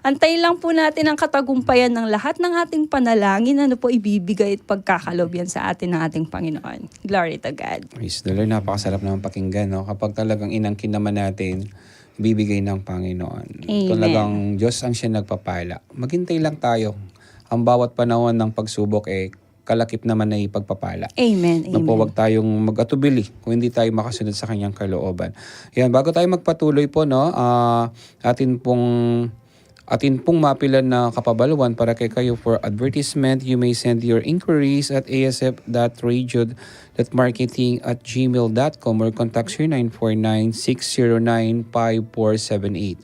antayin lang po natin ang katagumpayan ng lahat ng ating panalangin, ano po ibibigay at pagkakalob yan sa atin ng ating Panginoon. Glory to God. Praise the Lord, napakasarap naman pakinggan, no? Kapag talagang inangkin naman natin, bibigay ng Panginoon. Amen. Talagang Diyos ang siya nagpapala. Maghintay lang tayo. Ang bawat panahon ng pagsubok kalakip naman na ipagpapala. Amen. Na po, Amen. wag tayong mag-atubili kung hindi tayo makasunod sa kanyang kalooban. Yan, bago tayo magpatuloy po, no, atin pong mapilan na kapabaluan para kay kayo for advertisement. You may send your inquiries at asf.radio.marketing@gmail.com or contact 0949-609-5478.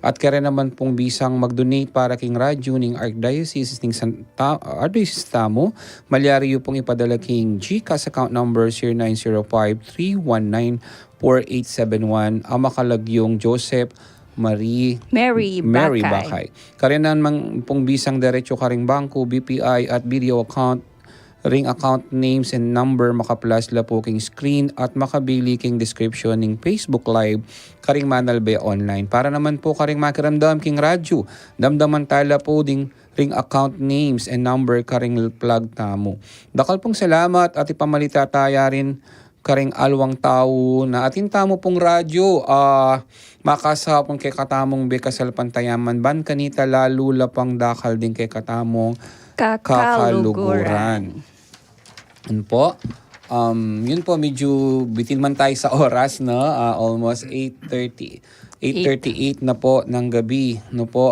At kaya naman pong bisang mag-donate para king radyo ng Archdiocese ng Archdiocese Tamo. Malyari pong ipadala king GCash account number 0905-319-4871. Ang makalagyong Joseph Mary Bakay. Karinan man pong bisang diretso karing bangko, BPI at video account, ring account names and number makaplas la po king screen at makabili king description ning Facebook Live karing manalbe online. Para naman po karing makiramdam king radyo, damdaman tala po ding ring account names and number karing plug tamo. Dakal pong salamat at ipamalita taya rin karing alwang tao na atin tamo pong radyo makasapon kay katamong bekasal pantayaman ban kanita lalo lapang dakal din kay katamong kakaluguran. Yun po. Yun po, medyo bitin man tayo sa oras, no? Almost 8:38 na po ng gabi, no po.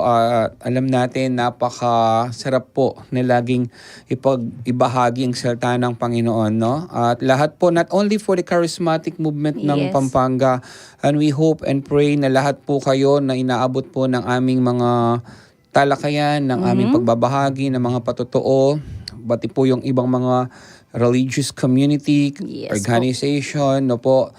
Alam natin, napakasarap po na laging ibahagi ang salita ng Panginoon, no? At lahat po, not only for the charismatic movement ng Yes. Pampanga, and we hope and pray na lahat po kayo na inaabot po ng aming mga talakayan, ng aming pagbabahagi, ng mga patotoo, pati po yung ibang mga religious community, Yes, organization, no po,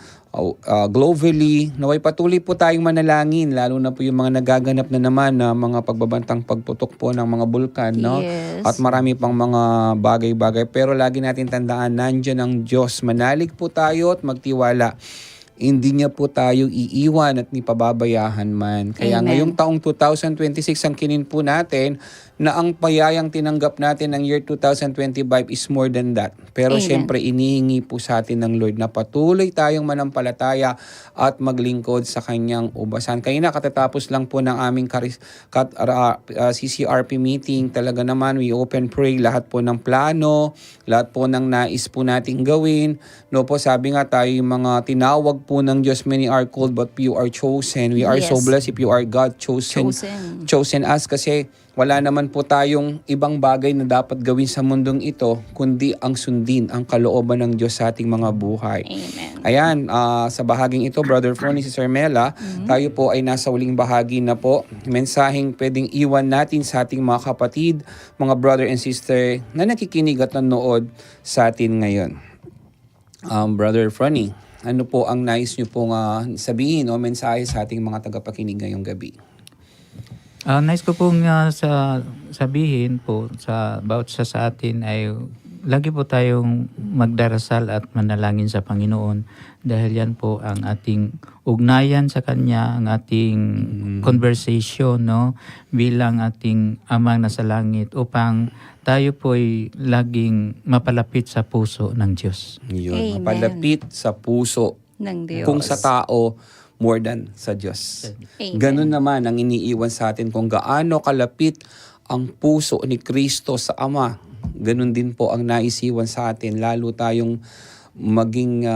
globally, naway patuloy po tayong manalangin, lalo na po yung mga nagaganap na naman na mga pagbabantang pagputok po ng mga bulkan, no? Yes. At marami pang mga bagay-bagay. Pero lagi natin tandaan, nandyan ang Diyos. Manalig po tayo at magtiwala. Hindi niya po tayo iiwan at ni pababayahan man. Kaya Amen. ngayong taong 2026 ang kinin po natin na ang payayang tinanggap natin ng year 2025 is more than that. Pero Amen. syempre inihingi po sa atin ng Lord na patuloy tayong manampalataya at maglingkod sa kanyang ubasan. Kaya na katatapos lang po ng aming CCRP meeting. Talaga naman we open pray lahat po ng plano, lahat po ng nais po nating gawin. No po, sabi nga tayo yung mga tinawag po ng Diyos, many are called but few are chosen. We are so Yes. blessed if you are God chosen us kasi wala naman po tayong ibang bagay na dapat gawin sa mundong ito kundi ang sundin ang kalooban ng Diyos sa ating mga buhay. Amen. Ayan, sa bahaging ito, Brother Fernie, Sister Mela, tayo po ay nasa uling bahagi na po. Mensaheng pwedeng iwan natin sa ating mga kapatid, mga brother and sister na nakikinig at nanood sa atin ngayon. Brother Fernie, ano po ang nais nyo pong sabihin o mensahe sa ating mga tagapakinig ngayong gabi? Nice ko pong sabihin po about sa atin ay lagi po tayong magdarasal at manalangin sa Panginoon dahil yan po ang ating ugnayan sa Kanya, ang ating conversation, no, bilang ating Amang nasa langit upang tayo po ay laging mapalapit sa puso ng Diyos. Yun, Amen. mapalapit sa puso Ng Diyos. kung sa tao more than sa Diyos. Amen. Ganun naman ang iniiwan sa atin kung gaano kalapit ang puso ni Kristo sa Ama. Ganun din po ang naisiwan sa atin, lalo tayong maging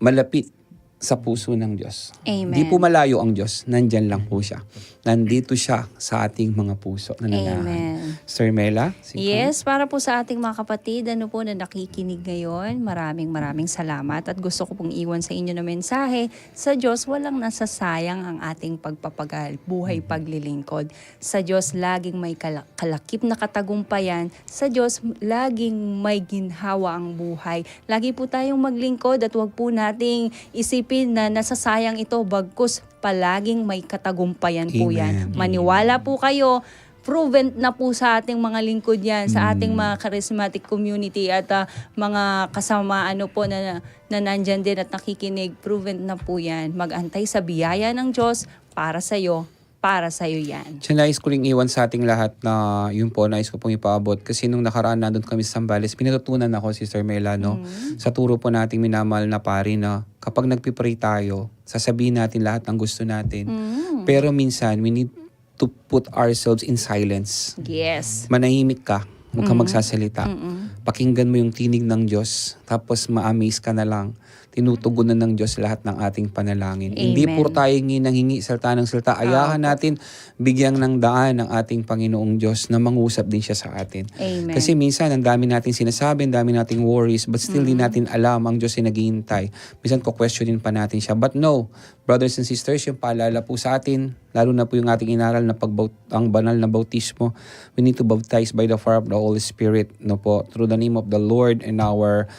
malapit sa puso ng Diyos. Amen. Di po malayo ang Diyos, nandyan lang po siya. Nandito siya sa ating mga puso na nanahan. Amen. Sir Mela? Yes, para po sa ating mga kapatid, ano po na nakikinig ngayon, maraming salamat at gusto ko pong iwan sa inyo na mensahe. Sa Diyos, walang nasasayang ang ating pagpapagal, buhay paglilingkod. Sa Diyos, laging may kalakip na katagumpayan. Sa Diyos, laging may ginhawa ang buhay. Lagi po tayong maglingkod at huwag po nating isipin na nasasayang ito, bagkus palaging may katagumpayan po yan. Amen. Maniwala po kayo, proven na po sa ating mga lingkod yan, sa ating mga charismatic community at mga kasama po na nandyan din at nakikinig, proven na po yan. Mag-antay sa biyaya ng Diyos para sa'yo yan. So, nais ko ring iwan sa ating lahat na yun po, nais ko pong ipaabot. Kasi nung nakaraan nandun kami sa Zambales, pinatutunan ako, Sister Mela, no? Sa turo po nating minamahal na pari na kapag nagpipray tayo, sasabihin natin lahat ng gusto natin. Pero minsan, we need to put ourselves in silence. Yes. Manahimik ka, huwag ka magsasalita. Pakinggan mo yung tinig ng Diyos, tapos ma-amaze ka na lang. Tinutugunan ng Diyos lahat ng ating panalangin. Amen. Hindi puro tayo hingi salta ng salta. Ayahan natin bigyan ng daan ng ating Panginoong Diyos na mangusap din siya sa atin. Amen. Kasi minsan, ang dami natin sinasabi, ang dami nating worries, but still di natin alam ang Diyos ay naghihintay. Minsan questionin pa natin siya. But no, brothers and sisters, yung paalala po sa atin, lalo na po yung ating inaral na ang banal na bautismo, we need to baptize by the fire of the Holy Spirit, no po, through the name of the Lord and our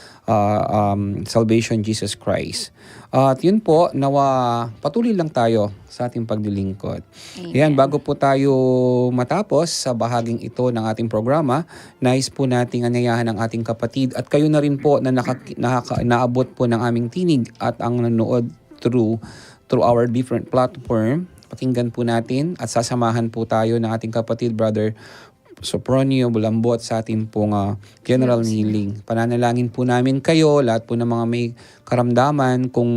salvation, Jesus Christ. At yun po, nawa patuloy lang tayo sa ating paglilingkod. Ayan, bago po tayo matapos sa bahaging ito ng ating programa, nais po nating anyayahan ang ating kapatid at kayo na rin po na naabot po ng aming tinig at ang nanood through our different platform. Pakinggan po natin at sasamahan po tayo ng ating kapatid, Brother Sopronio, Bulambot sa ating pong general healing. Pananalangin po namin kayo, lahat po ng mga may karamdaman, kung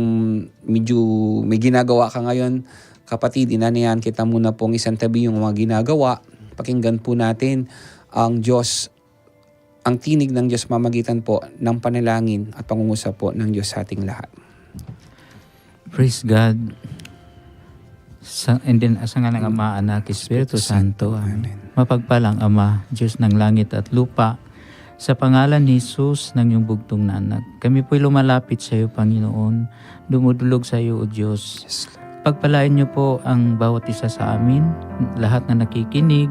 medyo may ginagawa ka ngayon, kapatid, inanayan kita muna pong isang tabi yung mga ginagawa. Pakinggan po natin ang Diyos, ang tinig ng Diyos mamagitan po ng panalangin at pangungusap po ng Diyos sa ating lahat. Praise God. And then, asa nga ng Ama, Anak, Espiritu Santo. Amen. Mapagpalang Ama, Diyos ng langit at lupa, sa pangalan ni Jesus ng iyong bugtong na anak, kami po'y lumalapit sa iyo, Panginoon, dumudulog sa iyo, O Diyos. Pagpalain niyo po ang bawat isa sa amin, lahat na nakikinig,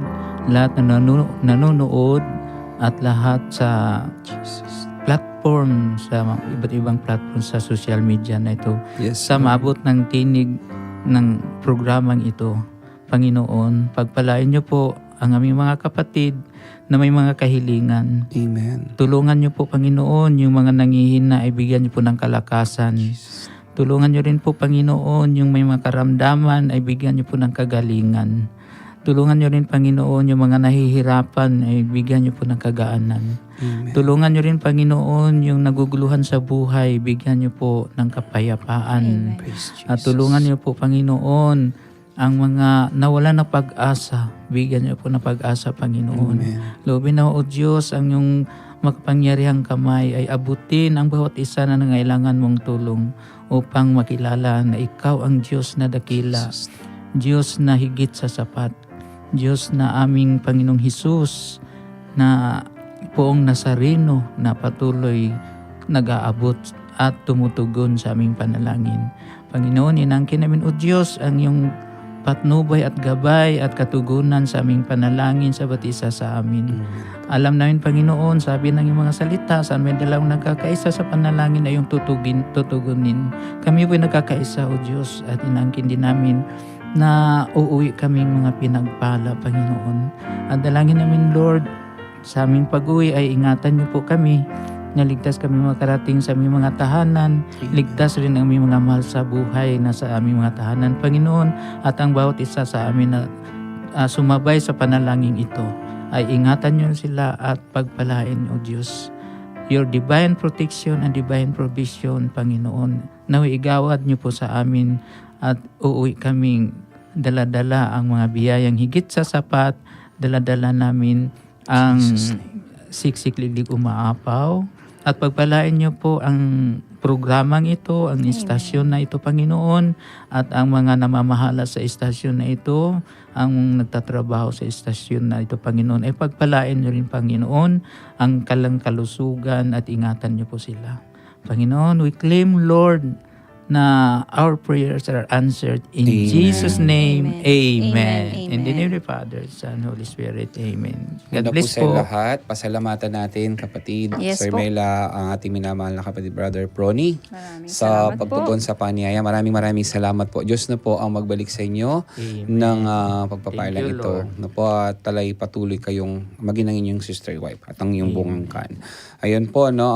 lahat na nanonood, at lahat sa platform, sa iba't ibang platform sa social media na ito, sa maabot ng tinig ng programang ito. Panginoon, pagpalain niyo po ang aming mga kapatid na may mga kahilingan. Amen. Tulungan niyo po, Panginoon, yung mga nangihina ay bigyan niyo po ng kalakasan. Tulungan niyo rin po, Panginoon, yung may mga karamdaman ay bigyan niyo po ng kagalingan. Tulungan niyo rin, Panginoon, yung mga nahihirapan ay bigyan niyo po ng kagaanan. Amen. Tulungan niyo rin, Panginoon, yung naguguluhan sa buhay, bigyan niyo po ng kapayapaan. At tulungan niyo po, Panginoon, ang mga nawalan ng pag-asa, bigyan niyo po ng pag-asa, Panginoon. Amen. Loobin na, O Diyos, ang iyong makapangyarihang kamay ay abutin ang bawat isa na nangailangan mong tulong upang makilala na ikaw ang Diyos na dakila, Diyos na higit sa sapat, Diyos na aming Panginoong Hesus na poong Nazareno na patuloy nag-aabot at tumutugon sa aming panalangin. Panginoon, inangkin namin, O Diyos, ang iyong patnubay at gabay at katugunan sa aming panalangin sa bawat isa sa amin. Alam namin, Panginoon, sabi ng iyong mga salita, saan may dalawang nagkakaisa sa panalangin ay yung tutugunin. Kami po'y nagkakaisa, O Diyos, at inangkin din namin na uuwi kaming mga pinagpala, Panginoon. At dalangin namin, Lord, sa aming pag-uwi ay ingatan niyo po kami, naligtas kami makarating sa aming mga tahanan, ligtas rin ang aming mga mahal sa buhay na sa aming mga tahanan, Panginoon, at ang bawat isa sa amin na sumabay sa panalangin ito, ay ingatan niyo sila at pagpalain, O Diyos. Your divine protection and divine provision, Panginoon, naway igawad niyo po sa amin at uuwi kaming dala-dala ang mga biyayang higit sa sapat, dala-dala namin ang siksik-liglig umaapaw, at pagpalain niyo po ang programang ito, ang istasyon na ito, Panginoon, at ang mga namamahala sa istasyon na ito, ang nagtatrabaho sa istasyon na ito, Panginoon, ay pagpalain niyo rin, Panginoon, ang kalusugan at ingatan niyo po sila. Panginoon, we claim, Lord, na our prayers are answered in Amen. Jesus' name. Amen. Amen. Amen. In the name of the Father, Son, Holy Spirit. Amen. God Ganda po bless sa po. lahat. Pasalamatan natin, kapatid Yes Sir po. Mela, ang ating minamahal na kapatid, Brother Prony, Maraming sa salamat po. pagtugon sa panyaya. Maraming salamat po. Diyos na po ang magbalik sa inyo Amen. ng pagpapailang Thank you, ito. Lord. Na po, at talay patuloy kayong maging ang inyong sister wife at ang iyong Amen. bungangkan. Ayun po, no,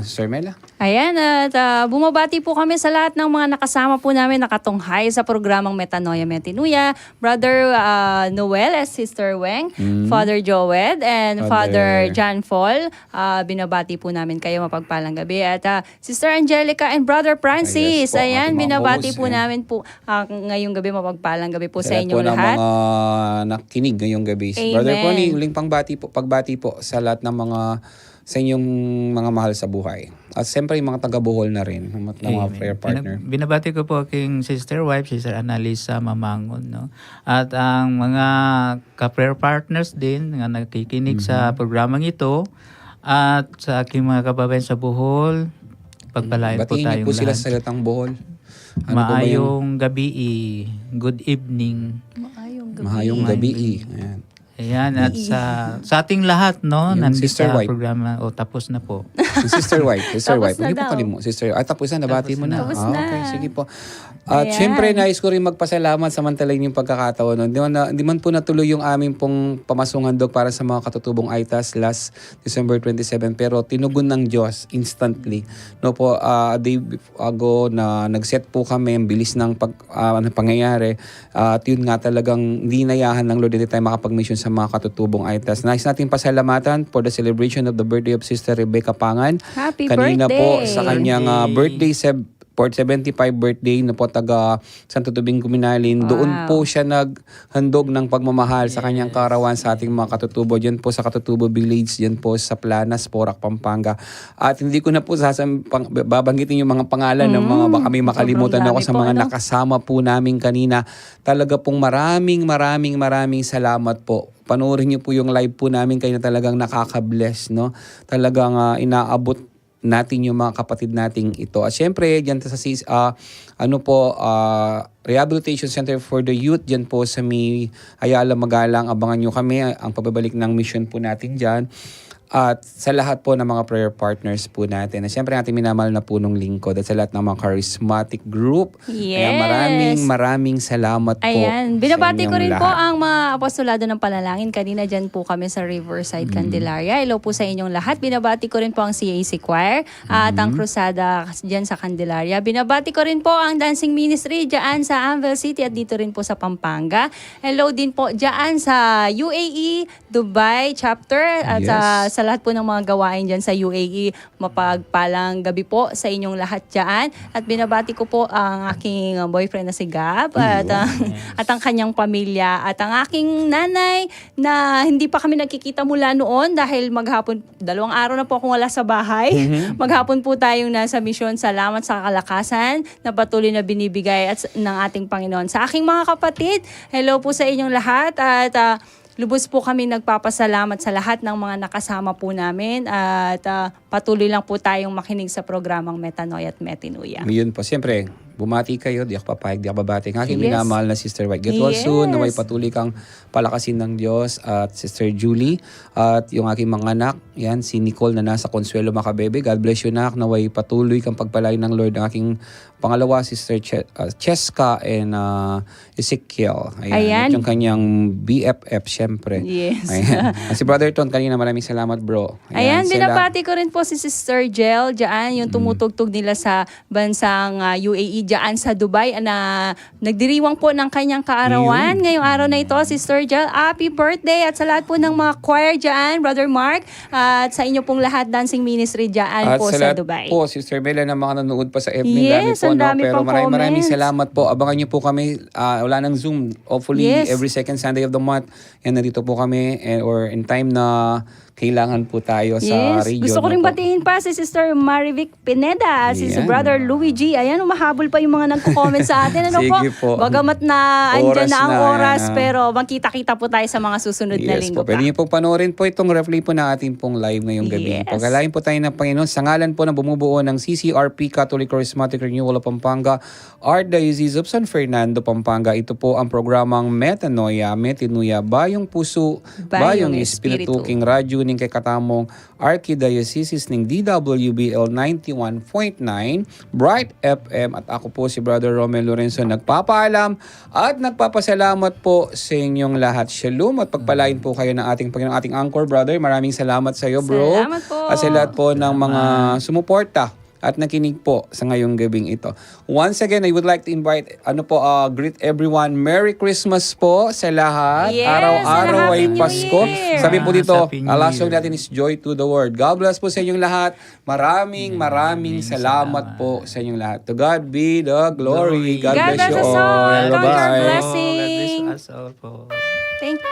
Sir Mela. Ayan, at bumabati po kami sa lahat ng mga nakasama po namin nakatunghay sa programang Metanoia Metinuya. Brother Noel as Sister Weng, Father Joed, and Father John Fall. Binabati po namin kayo, mapagpalang gabi. At Sister Angelica and Brother Francis, Yes po, ayan, ating mga binabati host, po namin po ngayong gabi, mapagpalang gabi po sa lahat inyong po ng lahat. mga nakikinig ngayong gabi. Amen. Brother Prony, uling pagbati po sa lahat ng mga sa inyong mga mahal sa buhay. At siyempre yung mga taga-Bohol na rin, ng mga Amen. prayer partner. Binabati ko po aking sister wife, Sister Annalisa Mamangon. No? At ang mga ka-prayer partners din na nakikinig sa programang ito, at sa aking mga kababayan sa Bohol, pagpalain po Batiin niyo tayong po sila lahat. sa Salitang Bohol. Ano po ba yung Maayong gabi, good evening. mahayong gabi? Ayan. Ayan, at sa ating lahat, no, Yung nandito sister sa wife. programa, tapos na po. Sister White, Sister Tapos White. na Hindi po daw. Sister, tapos na, nabati mo na. Tapos Ah, na. okay, sige po. At Ayan. syempre, nais ko rin magpasalamat samantalahin yung pagkakataon. Hindi man po natuloy yung aming pong pamasungandog para sa mga katutubong ITAS last December 27, pero tinugon ng Diyos instantly. No po, a day ago na nag-set po kami, ang bilis ng pangyayari. At yun nga talagang dinayahan ng Lord, hindi tayo makapag-mission sa mga katutubong ITAS. Nais natin pasalamatan for the celebration of the birthday of Sister Rebecca Pangan. Happy Kanina po birthday! sa kanyang birthday, for 75 birthday na po taga Santo Tubing Guminalin. Doon po siya naghandog ng pagmamahal sa kanyang karawan sa ating mga katutubo. Diyan po sa Katutubo Village, diyan po sa Planas, Porac, Pampanga. At hindi ko na po babanggitin yung mga pangalan ng mga baka may makalimutan Sobrang ako dami sa po, mga ano? nakasama po namin kanina. Talaga pong maraming salamat po. Panoorin niyo po yung live po namin, kayo na talagang nakaka-bless, no? Talagang inaabot natin yung mga kapatid nating ito. At syempre, diyan sa Rehabilitation Center for the Youth, diyan po sa Ayala Magalang, abangan nyo kami ang pagbabalik ng mission po natin diyan. At sa lahat po ng mga prayer partners po natin. At syempre natin minamahal na punong lingkod at sa lahat ng mga charismatic group. Yes. Kaya maraming salamat po. Ayan. sa Binabati ko inyong rin po lahat. ang mga apostolado ng panalangin. Kanina dyan po kami sa Riverside, Candelaria. Hello po sa inyong lahat. Binabati ko rin po ang CAC Choir at ang Crusada dyan sa Candelaria. Binabati ko rin po ang Dancing Ministry dyan sa Anvil City at dito rin po sa Pampanga. Hello din po dyan sa UAE, Dubai chapter at Yes. sa lahat po ng mga gawain dyan sa UAE. Mapagpalang gabi po sa inyong lahat dyan. At binabati ko po ang aking boyfriend na si Gab at ang kanyang pamilya at ang aking nanay na hindi pa kami nagkikita mula noon dahil maghapon, 2 araw na po akong wala sa bahay. Maghapon po tayong nasa misyon. Salamat sa kalakasan na patuloy na binibigay ng ating Panginoon. Sa aking mga kapatid, hello po sa inyong lahat at lubos po kami nagpapasalamat sa lahat ng mga nakasama po namin at patuloy lang po tayong makinig sa programang Metanoia at Metinuya. Yun po, siyempre, bumati kayo, di ako papayag, di ako babati. Ang aking Yes. minamahal na Sister White. Get well Yes. soon, naway patuloy kang palakasin ng Diyos at Sister Julie at yung aking mga anak, yan, si Nicole na nasa Consuelo Macabebe. God bless you, nak. Naway patuloy kang pagpalain ng Lord. Ang aking pangalawa, Sister Cheska and Ezekiel. Ayan. At yung kanyang BFF, syempre. Yes. Ayan. At si Brother Ton, kanina maraming salamat, bro. Ayan, sila. binabati ko rin po si Sister Jel dyan, yung tumutugtog nila sa bansang UAE dyan sa Dubai na nagdiriwang po ng kanyang kaarawan. Ngayong araw na ito, Sister Jel, happy birthday at sa lahat po ng mga choir dyan, Brother Mark, at sa inyo pong lahat dancing ministry dyan At po sa sa lahat Dubai. po, Sister Bella na mga nanonood pa sa FB, Yes, ang dami Pero pang maraming comments. salamat po. Abangan niyo po kami, wala nang Zoom. Hopefully, Yes. every second Sunday of the month, yan, nandito po kami, or in time na kailangan po tayo sa Yes. region. Gusto ko rin no po. batiin pa si Sister Marivic Pineda, si Yan. Brother Louis G. Ayan, umahabol pa yung mga nagko-comment sa atin. Ano Sige po. Bagamat na Oras andyan na ang na, oras, yan, pero magkita-kita po tayo sa mga susunod na Yes linggo po. Pwede pa. niyo po panoorin po itong replay po ng ating pong live ngayong gabi. Yes. Pagkalain po tayo ng Panginoon sa ngalan po na bumubuo ng CCRP Catholic Charismatic Renewal of Pampanga, Archdiocese of San Fernando, Pampanga. Ito po ang programang Metanoia, Metinuya, Bayong Puso, Bayong Espiritu, King Radyo ning kay katamong Archdiocese ning DWBL 91.9, Bright FM, at ako po si Brother Romel Lorenzo nagpapaalam at nagpapasalamat po sa inyong lahat. Shalom at pagpalain po kayo ng ating Panginoon, ating anchor brother. Maraming salamat sa iyo, bro. Salamat po. At sa lahat po ng mga sumuporta at nakinig po sa ngayong gabing ito. Once again, I would like to invite, greet everyone. Merry Christmas po sa lahat. Yes, Araw-araw and ay Happy New Pasko. Year. Sabi po dito, Happy New last song Year. natin is Joy to the World. God bless po sa inyong lahat. Maraming salamat po sa inyong lahat. To God be the glory. God, God bless you bless us all. all. Count your Bye-bye. blessing. God bless us all po. Thank you.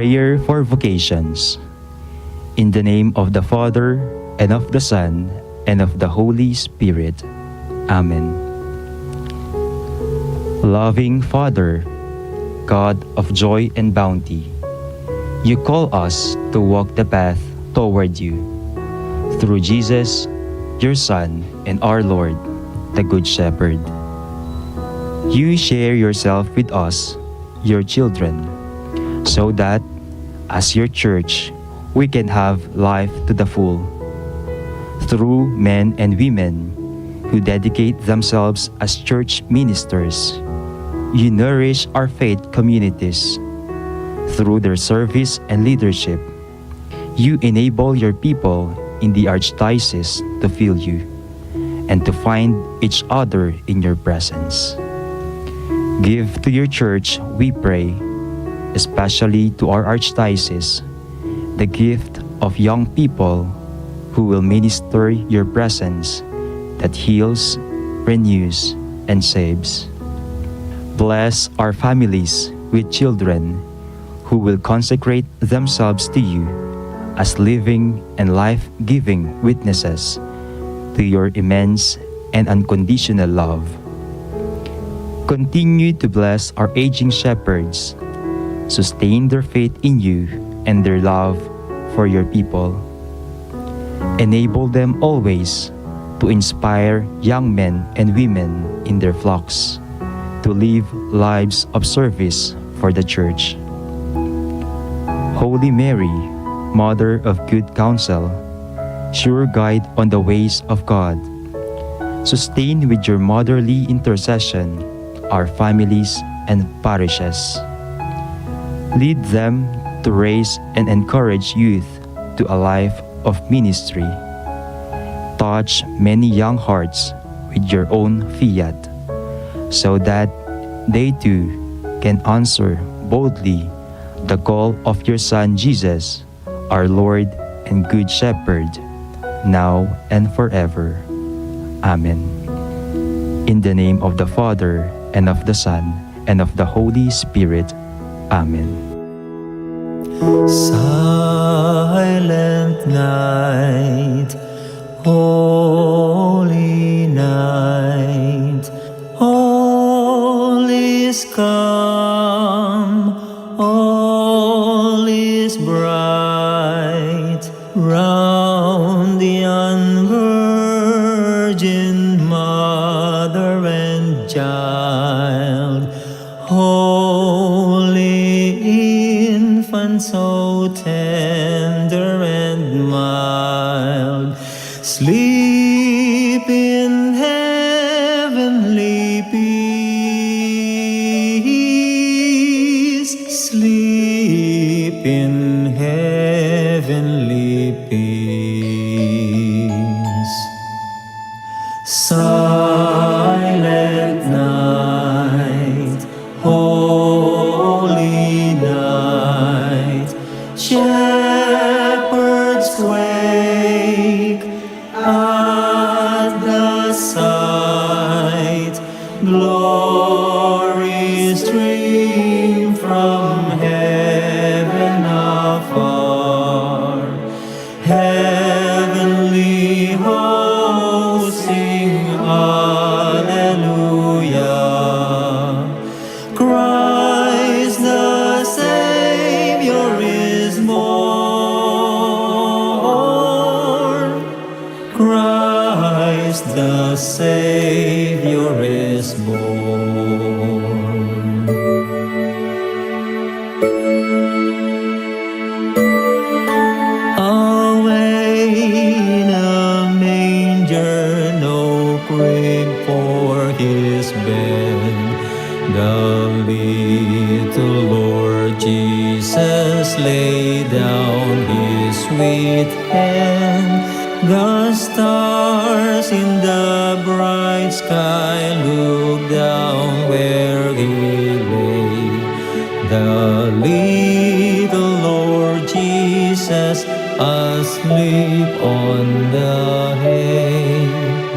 Prayer for Vocations. In the name of the Father, and of the Son, and of the Holy Spirit. Amen. Loving Father, God of joy and bounty, you call us to walk the path toward you. Through Jesus, your Son, and our Lord, the Good Shepherd. You share yourself with us, your children, so that, as your church, we can have life to the full. Through men and women who dedicate themselves as church ministers, you nourish our faith communities. Through their service and leadership, you enable your people in the Archdiocese to feel you and to find each other in your presence. Give to your church, we pray, especially to our Archdiocese, the gift of young people who will minister your presence that heals, renews, and saves. Bless our families with children who will consecrate themselves to you as living and life-giving witnesses to your immense and unconditional love. Continue to bless our aging shepherds, sustain their faith in you and their love for your people. Enable them always to inspire young men and women in their flocks to live lives of service for the Church. Holy Mary, Mother of Good Counsel, sure guide on the ways of God, sustain with your motherly intercession our families and parishes. Lead them to raise and encourage youth to a life of ministry. Touch many young hearts with your own fiat, so that they too can answer boldly the call of your Son Jesus, our Lord and Good Shepherd, now and forever. Amen. In the name of the Father, and of the Son, and of the Holy Spirit. Amen. Silent night, holy night, all is calm, all is bright, round the unvirgin mother and child, holy infant, so tender and mild, sleep in heavenly peace, sleep in heavenly peace. Silent night, holy night, shepherds wake at the sight, glory stream from heaven afar, heavenly hosts sing Alleluia. Christ the Savior is born. Christ the Savior is born. Away in a manger, no crib for his bed, the little Lord Jesus lay down his sweet head. The stars in the bright sky look down where he lay. The little Lord Jesus asleep on the hay.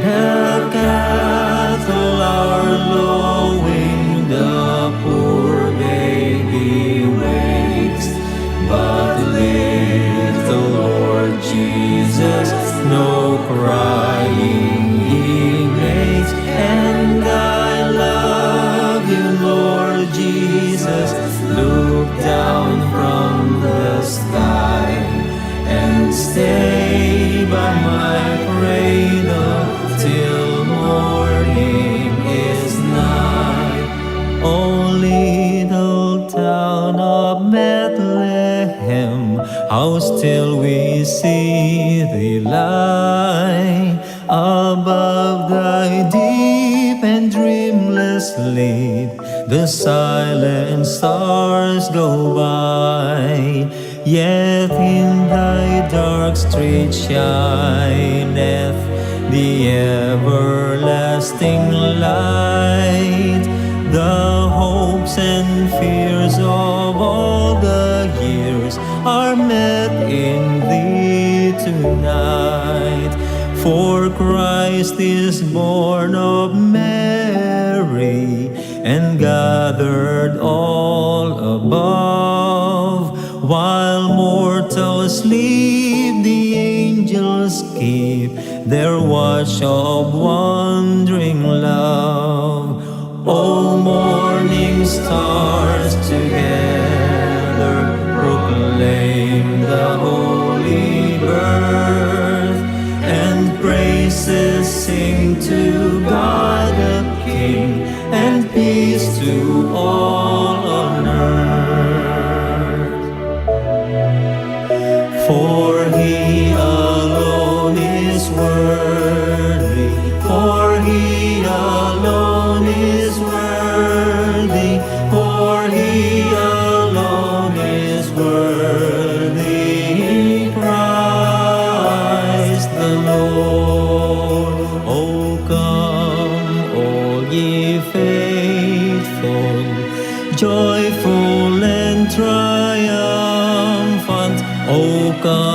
The cattle are lowing, the poor baby wakes, O little town of Bethlehem, how still we see thee lie above thy deep and dreamless sleep. The silent stars go by, yet in thy dark street shineth the everlasting light. The hopes and fears of all the years are met in thee tonight. For Christ is born of Mary and gathered all above. While mortals sleep, the angels keep their watch of wondering love. O morning stars together proclaim the holy birth, and praises sing to God the King, and peace to all on earth. For he alone is worthy, for he alone is worthy, for he alone is worthy, Christ the Lord. O come, all ye faithful, joyful and triumphant, O come,